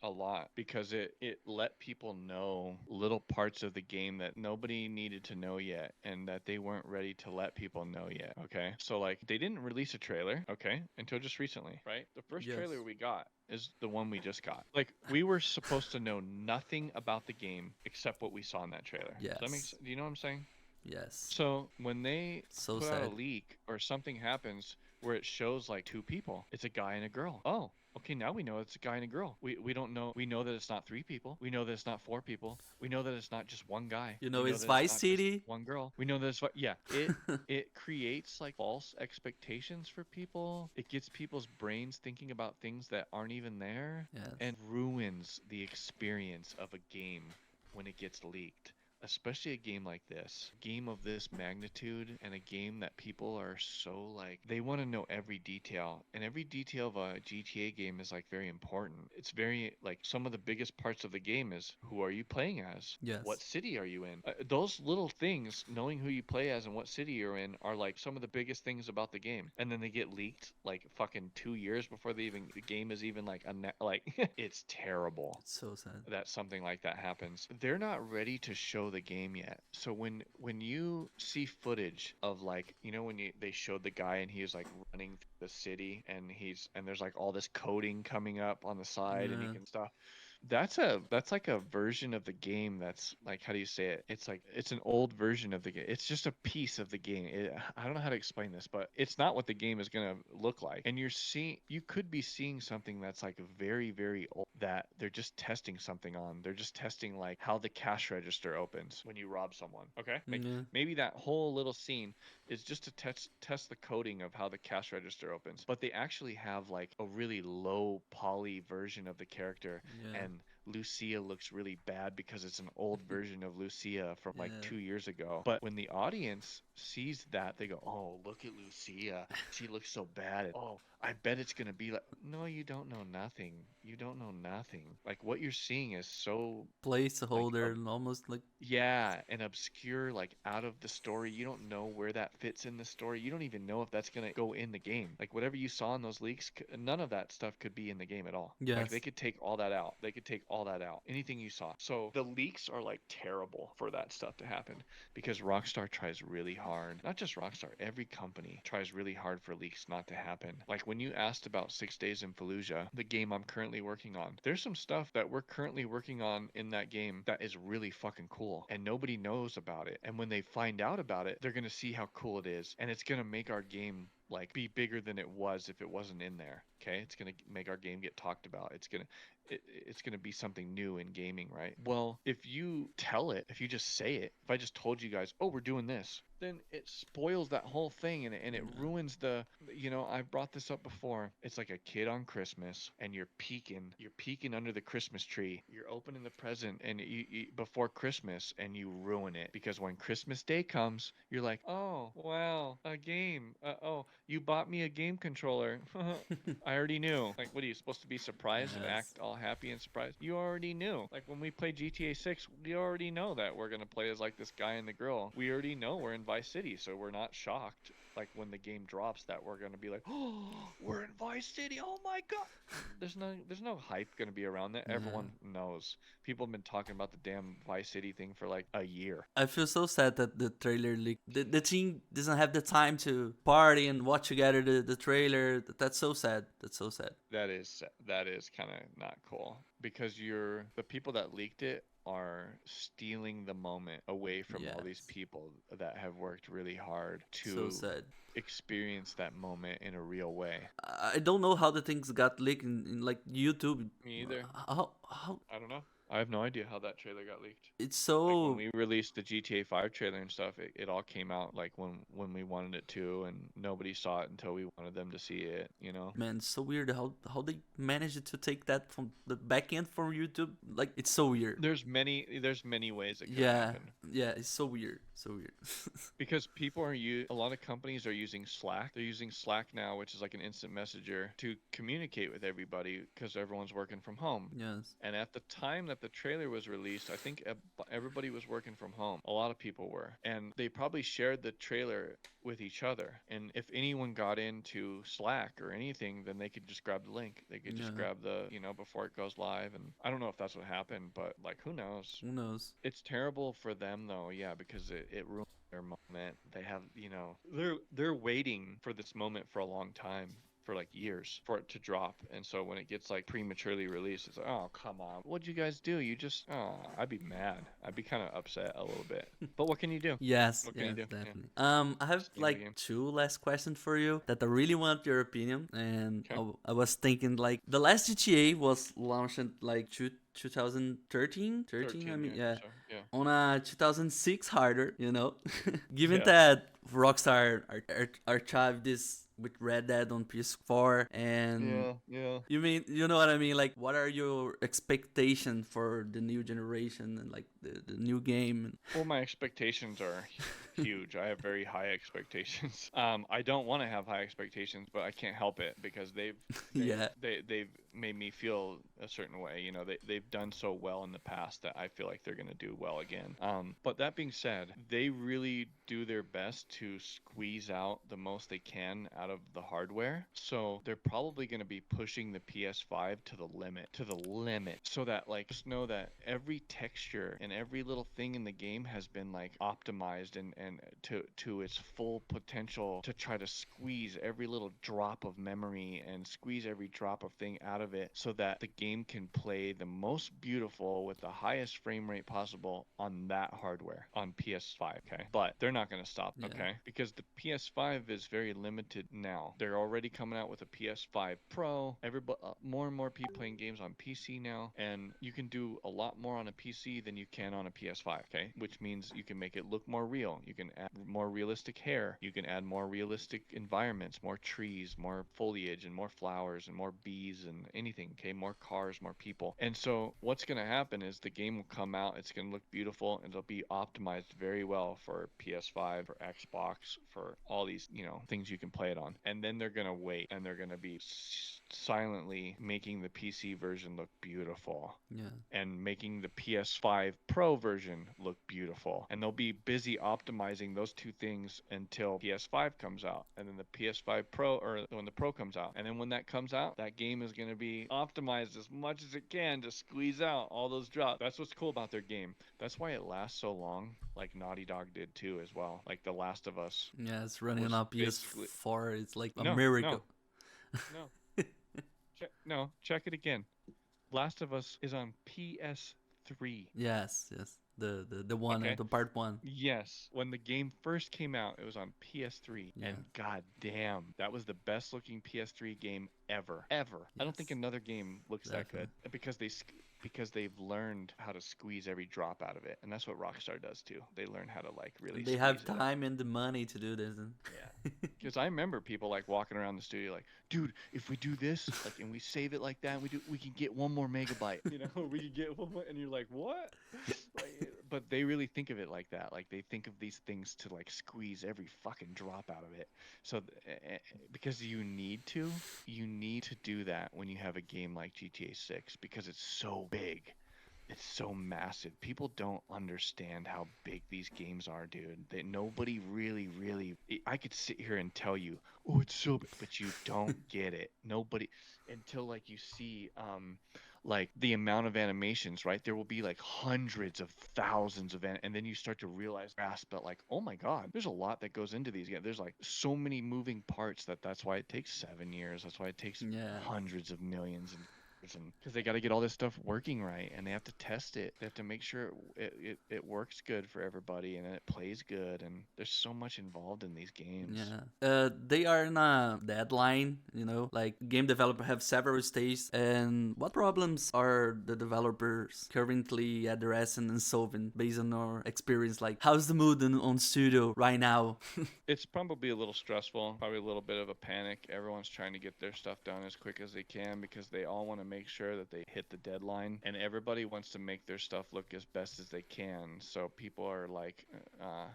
because it let people know little parts of the game that nobody needed to know yet, and that they weren't ready to let people know yet. Okay, so like they didn't release a trailer, okay, until just recently, right? The first trailer we got is the one we just got. Like, we were supposed to know nothing about the game except what we saw in that trailer.
Yes.
Do you know what I'm saying?
Yes.
So when they
So
put out a
sad.
leak or something happens where it shows like 2 people, it's a guy and a girl. Oh, okay, now we know it's a guy and a girl. We don't know. We know that it's not 3 people. We know that it's not 4 people. We know that it's not just one guy.
You know,
We
it's
that
Vice
not just
City.
one girl. We know that it's it creates like false expectations for people. It gets people's brains thinking about things that aren't even there,
Yes.
and ruins the experience of a game when it gets leaked. Especially a game like this, a game of this magnitude, and a game that people are so like, they want to know every detail, and every detail of a GTA game is like very important. It's very like, some of the biggest parts of the game is, who are you playing as?
Yes.
What city are you in? Those little things, knowing who you play as and what city you're in, are like some of the biggest things about the game. And then they get leaked like fucking 2 years before the game is even like it's terrible.
It's so sad.
That something like that happens. They're not ready to show the game yet. So when you see footage of, like, when they showed the guy and he was like running through the city, and there's like all this coding coming up on the side, and he can stuff. That's like a version of the game that's like, how do you say it? It's like, it's an old version of the game. It's just a piece of the game. I don't know how to explain this, but it's not what the game is gonna look like. And you could be seeing something that's like very, very old, that they're just testing something on. They're just testing like how the cash register opens when you rob someone. Okay, like, maybe that whole little scene is just to test the coding of how the cash register opens. But they actually have like a really low poly version of the character, and Lucia looks really bad because it's an old version of Lucia from like 2 years ago. But when the audience sees that, they go, "Oh, look at Lucia. She looks so bad. And, oh, I bet it's gonna be like." No, you don't know nothing. You don't know nothing. Like, what you're seeing is so
Placeholder, and almost like
and obscure, like out of the story. You don't know where that fits in the story. You don't even know if that's gonna go in the game. Like, whatever you saw in those leaks, none of that stuff could be in the game at all.
Yes.
Like, they could take all that out. Anything you saw. So the leaks are like terrible for that stuff to happen, because Rockstar tries really hard. Not just Rockstar, every company tries really hard for leaks not to happen. Like, when you asked about 6 Days in Fallujah, the game I'm currently working on, there's some stuff that we're currently working on in that game that is really fucking cool, and nobody knows about it. And when they find out about it, they're gonna see how cool it is, and it's gonna make our game like be bigger than it was if it wasn't in there. Okay, it's gonna make our game get talked about. It's gonna be something new in gaming, right? Well, if you tell it, if you just say it, if I just told you guys, oh, we're doing this, then it spoils that whole thing, and it ruins the, I've brought this up before. It's like a kid on Christmas, and you're peeking under the Christmas tree. You're opening the present and before Christmas, and you ruin it because when Christmas Day comes, you're like, oh wow, a game. Oh, you bought me a game controller. I already knew. Like, what are you supposed to be surprised and
Yes.
act all happy and surprised? You already knew. Like when we play GTA 6, we already know that we're gonna play as like this guy and the girl. We already know we're in Vice City, so we're not shocked. Like when the game drops, that we're gonna be like, oh, we're in Vice City. Oh my god. There's no hype gonna be around that.
Yeah.
Everyone knows. People have been talking about the damn Vice City thing for like a year.
I feel so sad that the trailer leaked. The team doesn't have the time to party and watch together the trailer. That's so sad. That's so sad.
That is kind of not cool because the people that leaked it are stealing the moment away from all these
Yes.
people that have worked really hard
So
to
sad.
experience that moment in a real way.
I don't know how the things got leaked in like YouTube.
Me either.
How
I don't know. I have no idea how that trailer got leaked.
it's
Like when
so
we released the GTA 5 trailer and stuff, it all came out like when we wanted it to, and nobody saw it until we wanted them to see it, you know?
man, it's so weird how they managed to take that from the back end from YouTube. Like it's so weird.
There's many ways it could
Yeah,
happen.
yeah, it's so weird, so weird.
Because a lot of companies are using Slack. They're using Slack now, which is like an instant messenger to communicate with everybody because everyone's working from home.
Yes.
And at the time that the trailer was released, I think everybody was working from home. A lot of people were. And they probably shared the trailer with each other. And if anyone got into Slack or anything, then they could just grab the link. They could just grab before it goes live. And I don't know if that's what happened, but like, who knows?
Who knows?
It's terrible for them though, yeah, because it ruined their moment. They have, they're waiting for this moment for a long time. For like years for it to drop, and so when it gets like prematurely released, it's like, oh come on, what'd you guys do? I'd be mad. I'd be kind of upset a little bit, but what can you do?
Yes,
What can you do? Yeah.
definitely. I have
Just game to
like
game.
2 last questions for you that I really want your opinion, and
Okay.
I was thinking like the last GTA was launched in like 2013, 13. I mean, yeah.
So, yeah.
On a 2006 hardware, given
Yeah.
that Rockstar archived this with Red Dead on PS4, and
Yeah.
you know what I mean? Like, what are your expectations for the new generation and like the new game?
Well, my expectations are huge. I have very high expectations. I don't want to have high expectations, but I can't help it because they've made me feel a certain way. They've done so well in the past that I feel like they're going to do well again. But that being said, they really do their best to squeeze out the most they can out of the hardware. So they're probably going to be pushing the PS5 to the limit, so that like just know that every texture and every little thing in the game has been like optimized and to its full potential to try to squeeze every little drop of memory and squeeze every drop of thing out of it so that the game can play the most beautiful with the highest frame rate possible on that hardware on PS5. Okay, but they're not going to stop. Okay, because the PS5 is very limited now. They're already coming out with a PS5 Pro. Everybody, more and more people playing games on PC now, and you can do a lot more on a PC than you can on a PS5. Okay, which means you can make it look more real. You can add more realistic hair. You can add more realistic environments, more trees, more foliage, and more flowers, and more bees, and anything. Okay, more cars, more people. And so what's going to happen is the game will come out. It's going to look beautiful, and it'll be optimized very well for PS5, for Xbox, for all these things you can play it on. And then they're going to wait, and they're going to be silently making the PC version look beautiful.
Yeah.
And making the PS5 Pro version look beautiful. And they'll be busy optimizing those two things until PS5 comes out. And then the PS5 Pro, or when the Pro comes out. And then when that comes out, that game is going to be optimized as much as it can to squeeze out all those drops. That's what's cool about their game. That's why it lasts so long, like Naughty Dog did too as well. Like The Last of Us.
Yeah, it's running
was
on
basically-
PS4. It's like a
No,
miracle.
Check it again. Last of Us is on PS3.
Yes. the one,
Okay.
the part one.
Yes, when the game first came out, it was on PS3,
Yeah.
and god damn, that was the best looking PS3 game ever. Ever. I don't think
Yes,
another game looks that good
definitely.
because they've learned how to squeeze every drop out of it, and that's what Rockstar does too. They learn how to like really
And they have
squeeze it out.
time and the money to do this. And
Yeah. Because I remember people like walking around the studio like, dude, if we do this, like, and we save it like that, and we can get 1 more megabyte, we can get 1 more, and you're like, what? But they really think of it like that. Like they think of these things to like squeeze every fucking drop out of it. So because you need to do that when you have a game like GTA 6 because it's so big. It's so massive. People don't understand how big these games are, dude. That nobody really. I could sit here and tell you, oh, it's so big, but you don't get it. Nobody until like you see, like the amount of animations, right? There will be like hundreds of thousands of, and then you start to realize, grasp that, like, oh my God, there's a lot that goes into these games. There's like so many moving parts that's why it takes 7 years. That's why it takes
yeah,
hundreds of millions and because they got to get all this stuff working right and they have to test it. They have to make sure it works good for everybody and it plays good, and there's so much involved in these games.
yeah. They are in a deadline, you know, like game developer have several stages. And what problems are the developers currently addressing and solving based on our experience? Like, how's the mood on studio right now?
It's probably a little stressful, probably a little bit of a panic. Everyone's trying to get their stuff done as quick as they can because they all want to make sure that they hit the deadline, and everybody wants to make their stuff look as best as they can. So people are like,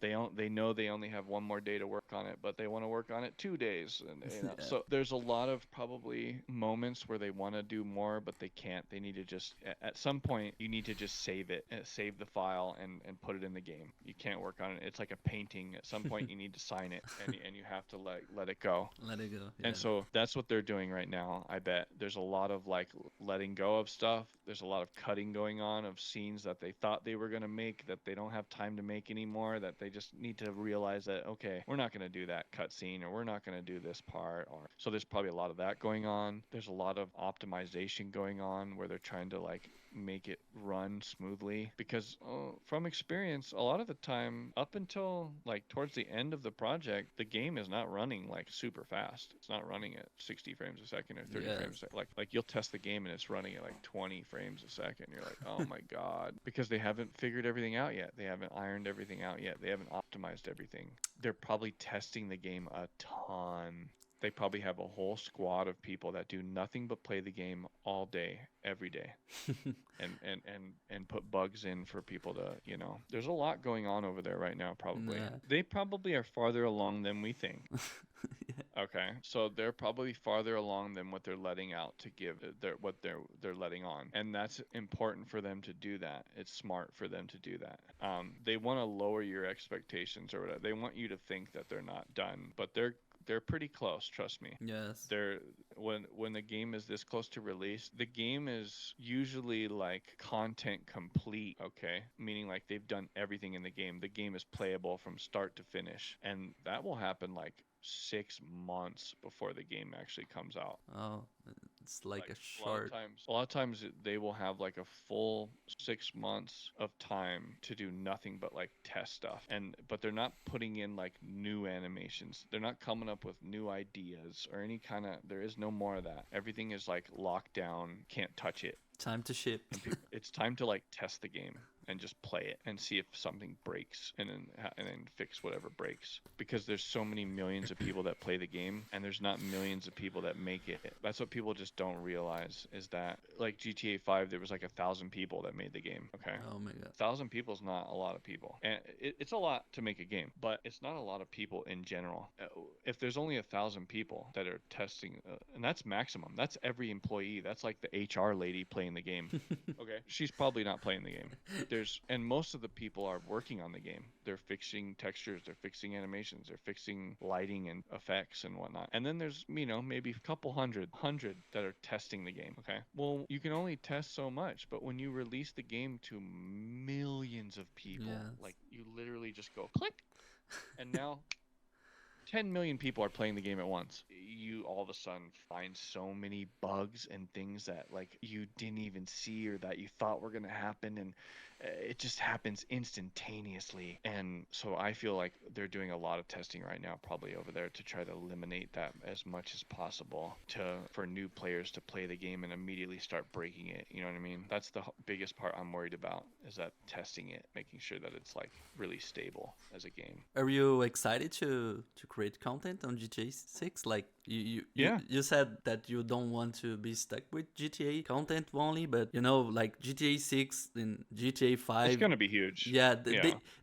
they know they only have 1 more day to work on it, but they want to work on it 2 days, and
Yeah.
so there's a lot of probably moments where they want to do more, but they can't. They need to just at some point you need to just save it, save the file, and put it in the game. You can't work on it. It's like a painting. At some point you need to sign it, and you have to let it go.
Let it go. Yeah.
And so that's what they're doing right now. I bet there's a lot of like letting go of stuff. There's a lot of cutting going on of scenes that they thought they were going to make that they don't have time to make anymore, that they just need to realize that, okay, we're not going to do that cut scene, or we're not going to do this part. Or so there's probably a lot of that going on. There's a lot of optimization going on where they're trying to like make it run smoothly because from experience, a lot of the time up until like towards the end of the project, the game is not running like super fast. It's not running at 60 frames a second or 30 frames a second. Like you'll test the game and it's running at like 20 frames a second. You're like, oh my God, because they haven't figured everything out yet. They haven't ironed everything out yet. They haven't optimized everything. They're probably testing the game a ton. They probably have a whole squad of people that do nothing but play the game all day, every day, and put bugs in for people to, there's a lot going on over there right now, probably.
Yeah.
They probably are farther along than we think.
Yeah.
Okay, so they're probably farther along than what they're letting out to give what they're letting on, and that's important for them to do that. It's smart for them to do that. They want to lower your expectations or whatever. They want you to think that they're not done, but they're pretty close, trust me.
Yes.
They're when the game is this close to release, the game is usually like content complete, okay? Meaning like they've done everything in the game. The game is playable from start to finish, and that will happen like 6 months before the game actually comes out.
Oh, it's like a
A lot of
short.
times, they will have like a full 6 months of time to do nothing but like test stuff, but they're not putting in like new animations. They're not coming up with new ideas or any kind of. There is no more of that. Everything is like locked down. Can't touch it.
Time to ship.
It's time to like test the game and just play it and see if something breaks, and then fix whatever breaks, because there's so many millions of people that play the game and there's not millions of people that make it. That's what people just don't realize, is that like GTA 5, there was like 1,000 people that made the game. Okay.
Oh my God.
1,000 people is not a lot of people, and it's a lot to make a game, but it's not a lot of people in general. If there's only 1,000 people that are testing, and that's maximum, that's every employee, that's like the HR lady playing the game. Okay, she's probably not playing the game. And most of the people are working on the game. They're fixing textures, they're fixing animations, they're fixing lighting and effects and whatnot. And then there's, maybe a couple hundred that are testing the game. Okay. Well, you can only test so much, but when you release the game to millions of people, like you literally just go click, and now 10 million people are playing the game at once. You all of a sudden find so many bugs and things that like you didn't even see or that you thought were going to happen, it just happens instantaneously. And so I feel like they're doing a lot of testing right now, probably over there, to try to eliminate that as much as possible, for new players to play the game and immediately start breaking it. You know what I mean? That's the biggest part I'm worried about, is that testing it, making sure that it's like really stable as a game.
Are you excited to create content on GTA 6? Like
Yeah.
you said that you don't want to be stuck with GTA content only, but you know, like GTA 6 and GTA 5,
It's gonna be huge.
yeah,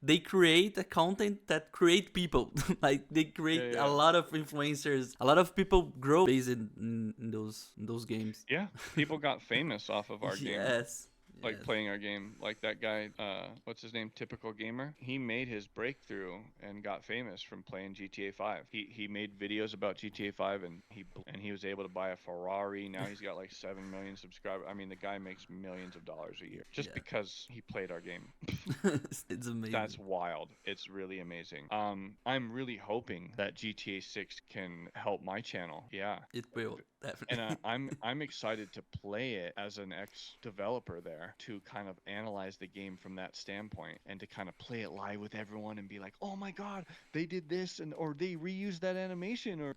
they create a content that create people. Like they create
Yeah.
a lot of influencers, a lot of people grow based in those games.
Yeah, people got famous off of our game.
Yes.
Like
Yes.
playing our game. Like that guy, what's his name? Typical Gamer. He made his breakthrough and got famous from playing GTA 5. He made videos about GTA 5, and he was able to buy a Ferrari. Now he's got like 7 million subscribers. I mean, the guy makes millions of dollars a year just
Yeah.
because he played our game.
It's amazing.
That's wild. It's really amazing. I'm really hoping that GTA 6 can help my channel. Yeah.
It will, definitely.
And I'm excited to play it as an ex-developer there, to kind of analyze the game from that standpoint, and to kind of play it live with everyone and be like, oh my god, they did this, or they reused that animation, or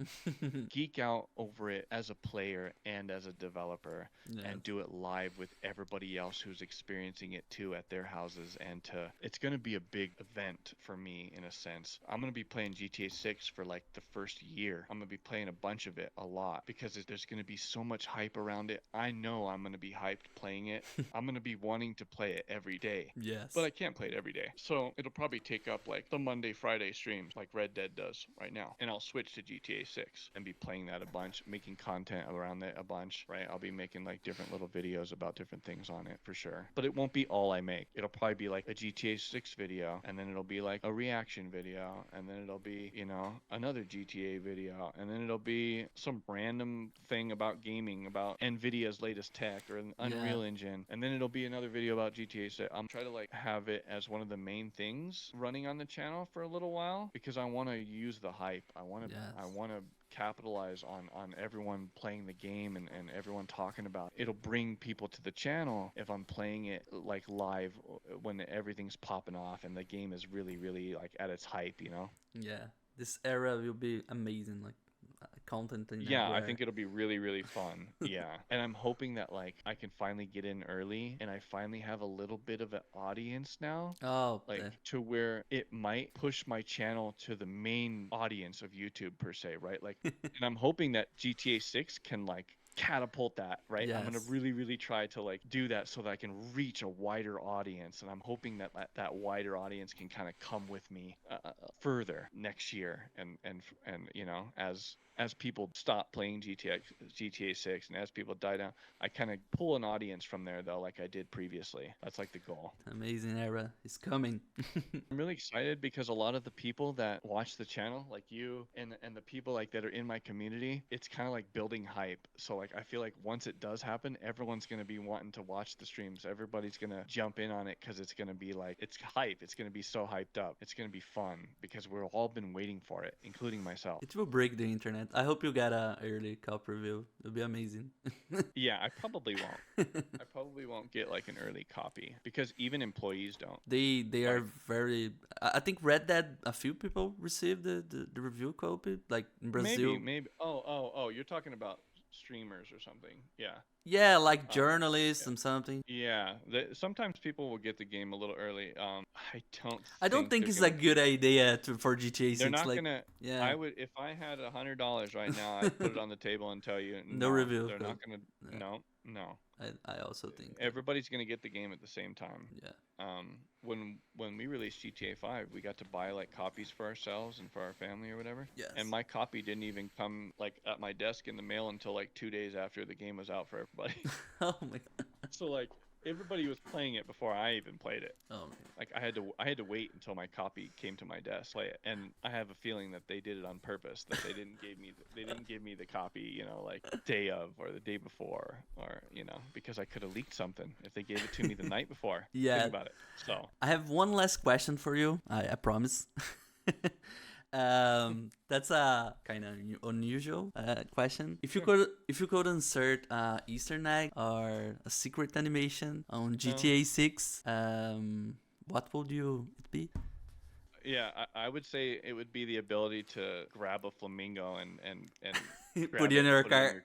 geek out over it as a player and as a developer,
Yeah.
and do it live with everybody else who's experiencing it too at their houses. And it's going to be a big event for me, in a sense. I'm going to be playing GTA 6 for like the first year. I'm going to be playing a bunch of it, a lot, because there's going to be so much hype around it. I know I'm going to be hyped playing it. I'm going to be wanting to play it every day.
Yes.
But I can't play it every day. So it'll probably take up like the Monday, Friday streams like Red Dead does right now. And I'll switch to GTA 6 and be playing that a bunch, making content around it a bunch, right? I'll be making like different little videos about different things on it for sure. But it won't be all I make. It'll probably be like a GTA 6 video, and then it'll be like a reaction video, and then it'll be, you know, another GTA video, and then it'll be some random thing about gaming, about NVIDIA's latest tech or an Unreal Engine, and then it'll be another video about GTA 6. I'm trying to like have it as one of the main things running on the channel for a little while, because I want to use the hype. I want to capitalize on everyone playing the game, and everyone talking about it. It'll bring people to the channel if I'm playing it like live, when everything's popping off and the game is really, really like at its hype, you know?
Yeah. This era will be amazing, like content and
yeah, I think it'll be really, really fun. Yeah. And I'm hoping that like I can finally get in early, and I finally have a little bit of an audience now.
Oh,
Like to where it might push my channel to the main audience of YouTube per se, right? Like, and I'm hoping that GTA 6 can like catapult that, right? I'm gonna
Yes.
really try to like do that so that I can reach a wider audience, and I'm hoping that that wider audience can kind of come with me further next year, and you know, as people stop playing GTA 6 and as people die down, I kind of pull an audience from there, though, like I did previously. That's like the goal.
Amazing era is coming.
I'm really excited because a lot of the people that watch the channel, like you and the people like that are in my community, it's kind of like building hype. So like I feel like once it does happen, everyone's going to be wanting to watch the streams. Everybody's going to jump in on it because it's going to be like, it's hype. It's going to be so hyped up. It's going to be fun because we've all been waiting for it, including myself.
It will break the internet. I hope you get a early cop review. It'll be amazing.
Yeah, I probably won't. I probably won't get like an early copy because even employees don't.
They are very. I think Red Dead. A few people received the review copy, like in Brazil.
Maybe. Oh, you're talking about streamers or something. Yeah.
Yeah, like journalists and something.
Yeah, sometimes people will get the game a little early.
I don't think it's a good idea for GTA 6.
They're not
like,
gonna.
Yeah.
I would, if I had $100 right now, I'd put it on the table and tell you
No review
They're not
code.
gonna. No.
I also think.
Everybody's gonna get the game at the same time.
Yeah.
When we released GTA 5, we got to buy like copies for ourselves and for our family or whatever.
Yes.
And my copy didn't even come like at my desk in the mail until like 2 days after the game was out for everybody.
Oh my god.
So like everybody was playing it before I even played it.
Oh man.
Like I had to wait until my copy came to my desk to play it, and I have a feeling that they did it on purpose. That they didn't give me the copy, you know, like day of or the day before, or you know, because I could have leaked something if they gave it to me the night before.
Yeah.
Think about it. So
I have one last question for you. I promise. That's a kind of unusual question. If you could insert Easter egg or a secret animation on GTA 6, what would it be?
Yeah, I would say it would be the ability to grab a flamingo and
Put it in your car.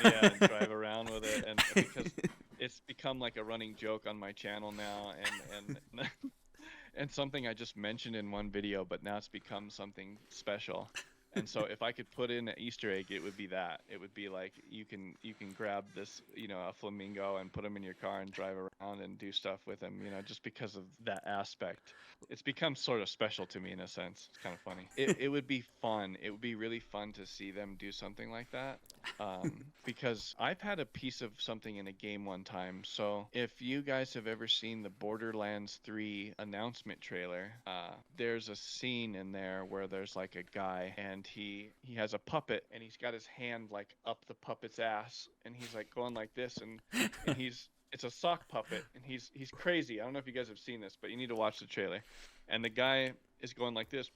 Yeah, and drive around with it, and because it's become like a running joke on my channel now, and and something I just mentioned in one video, but now it's become something special. And so if I could put in an Easter egg, it would be that. It would be like you can grab this, a flamingo and put him in your car and drive around and do stuff with him, just because of that aspect. It's become sort of special to me in a sense. It's kind of funny. It would be fun. It would be really fun to see them do something like that. Because I've had a piece of something in a game one time. So if you guys have ever seen the Borderlands 3 announcement trailer, there's a scene in there where there's like a guy and he has a puppet and he's got his hand like up the puppet's ass and he's like going like this and it's a sock puppet and he's crazy. I don't know if you guys have seen this, but you need to watch the trailer. And the guy is going like this,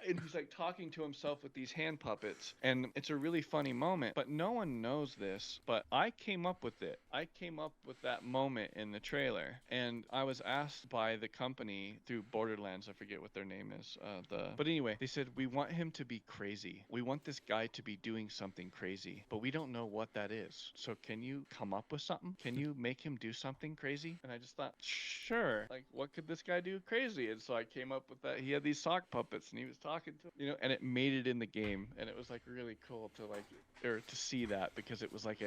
and he's like talking to himself with these hand puppets, and it's a really funny moment, but no one knows this, but I came up with it. I came up with that moment in the trailer, and I was asked by the company through Borderlands, I forget what their name is, but anyway, they said, we want him to be crazy. We want this guy to be doing something crazy, but we don't know what that is. So can you come up with something? Can you make him do something crazy? And I just thought, sure. Like, what could this guy do crazy? And so I came up with that. He had these sock puppets and he was talking to, and it made it in the game. And it was like really cool to see that, because it was like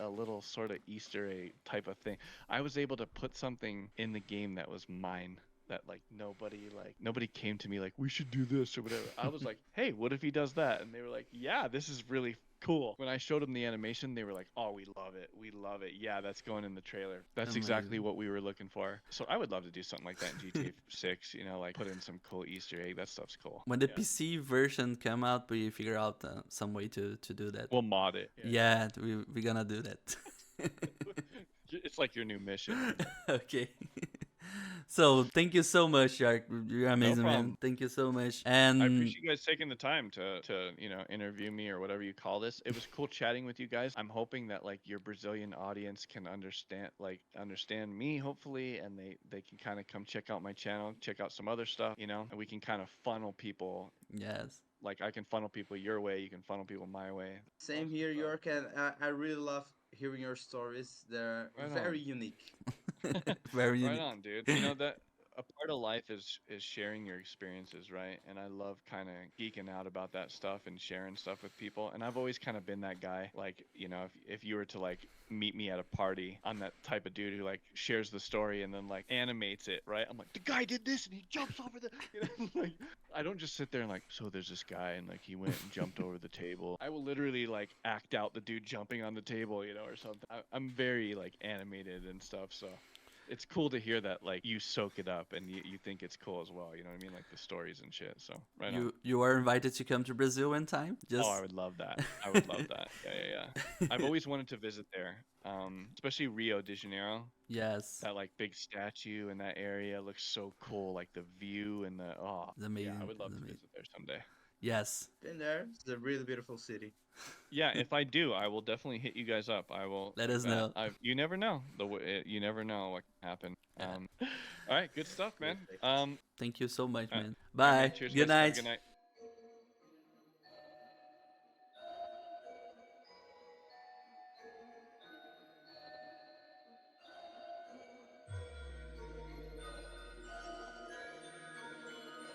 a little sort of Easter egg type of thing. I was able to put something in the game that was mine, that like nobody came to me like, we should do this or whatever. I was like, hey, what if he does that? And they were like, yeah, this is really cool. When I showed them the animation, they were like, oh, we love it. Yeah, that's going in the trailer. That's exactly what we were looking for. So I would love to do something like that in GTA 6, like put in some cool Easter egg. That stuff's cool.
When the PC version come out, we figure out some way to do that.
We'll mod it.
Yeah, we're gonna do that.
It's like your new mission.
Okay. So thank you so much, Shark. You're amazing, man. Thank you so much. And
I appreciate you guys taking the time to interview me or whatever you call this. It was cool chatting with you guys. I'm hoping that like your Brazilian audience can understand me, hopefully, and they can kind of come check out my channel, check out some other stuff, and we can kind of funnel people.
Yes.
Like I can funnel people your way, you can funnel people my way.
Same here, York, and I really love hearing your stories. They're very unique.
Very unique.
Right on, dude. That a part of life is sharing your experiences, right? And I love kind of geeking out about that stuff and sharing stuff with people. And I've always kind of been that guy. Like, if you were to like meet me at a party, I'm that type of dude who like shares the story and then like animates it, right? I'm like, the guy did this and he jumps over the, like I don't just sit there and like, so there's this guy and like he went and jumped over the table. I will literally like act out the dude jumping on the table, or something. I'm very like animated and stuff, so it's cool to hear that like you soak it up and you think it's cool as well. You know what I mean? Like the stories and shit. So
you are invited to come to Brazil in time.
Oh, I would love that. I would love that. Yeah. I've always wanted to visit there, especially Rio de Janeiro.
Yes.
That like big statue in that area looks so cool. Like the view and it's amazing. Yeah, I would love to visit there someday.
Yes.
Been there. It's a really beautiful city.
Yeah, if I do, I will definitely hit you guys up. I will.
Let us know.
You never know. You never know what can happen. All right, good stuff, man.
Thank you so much, man.
Right.
Bye.
Cheers,
Good
guys.
night.
Good night.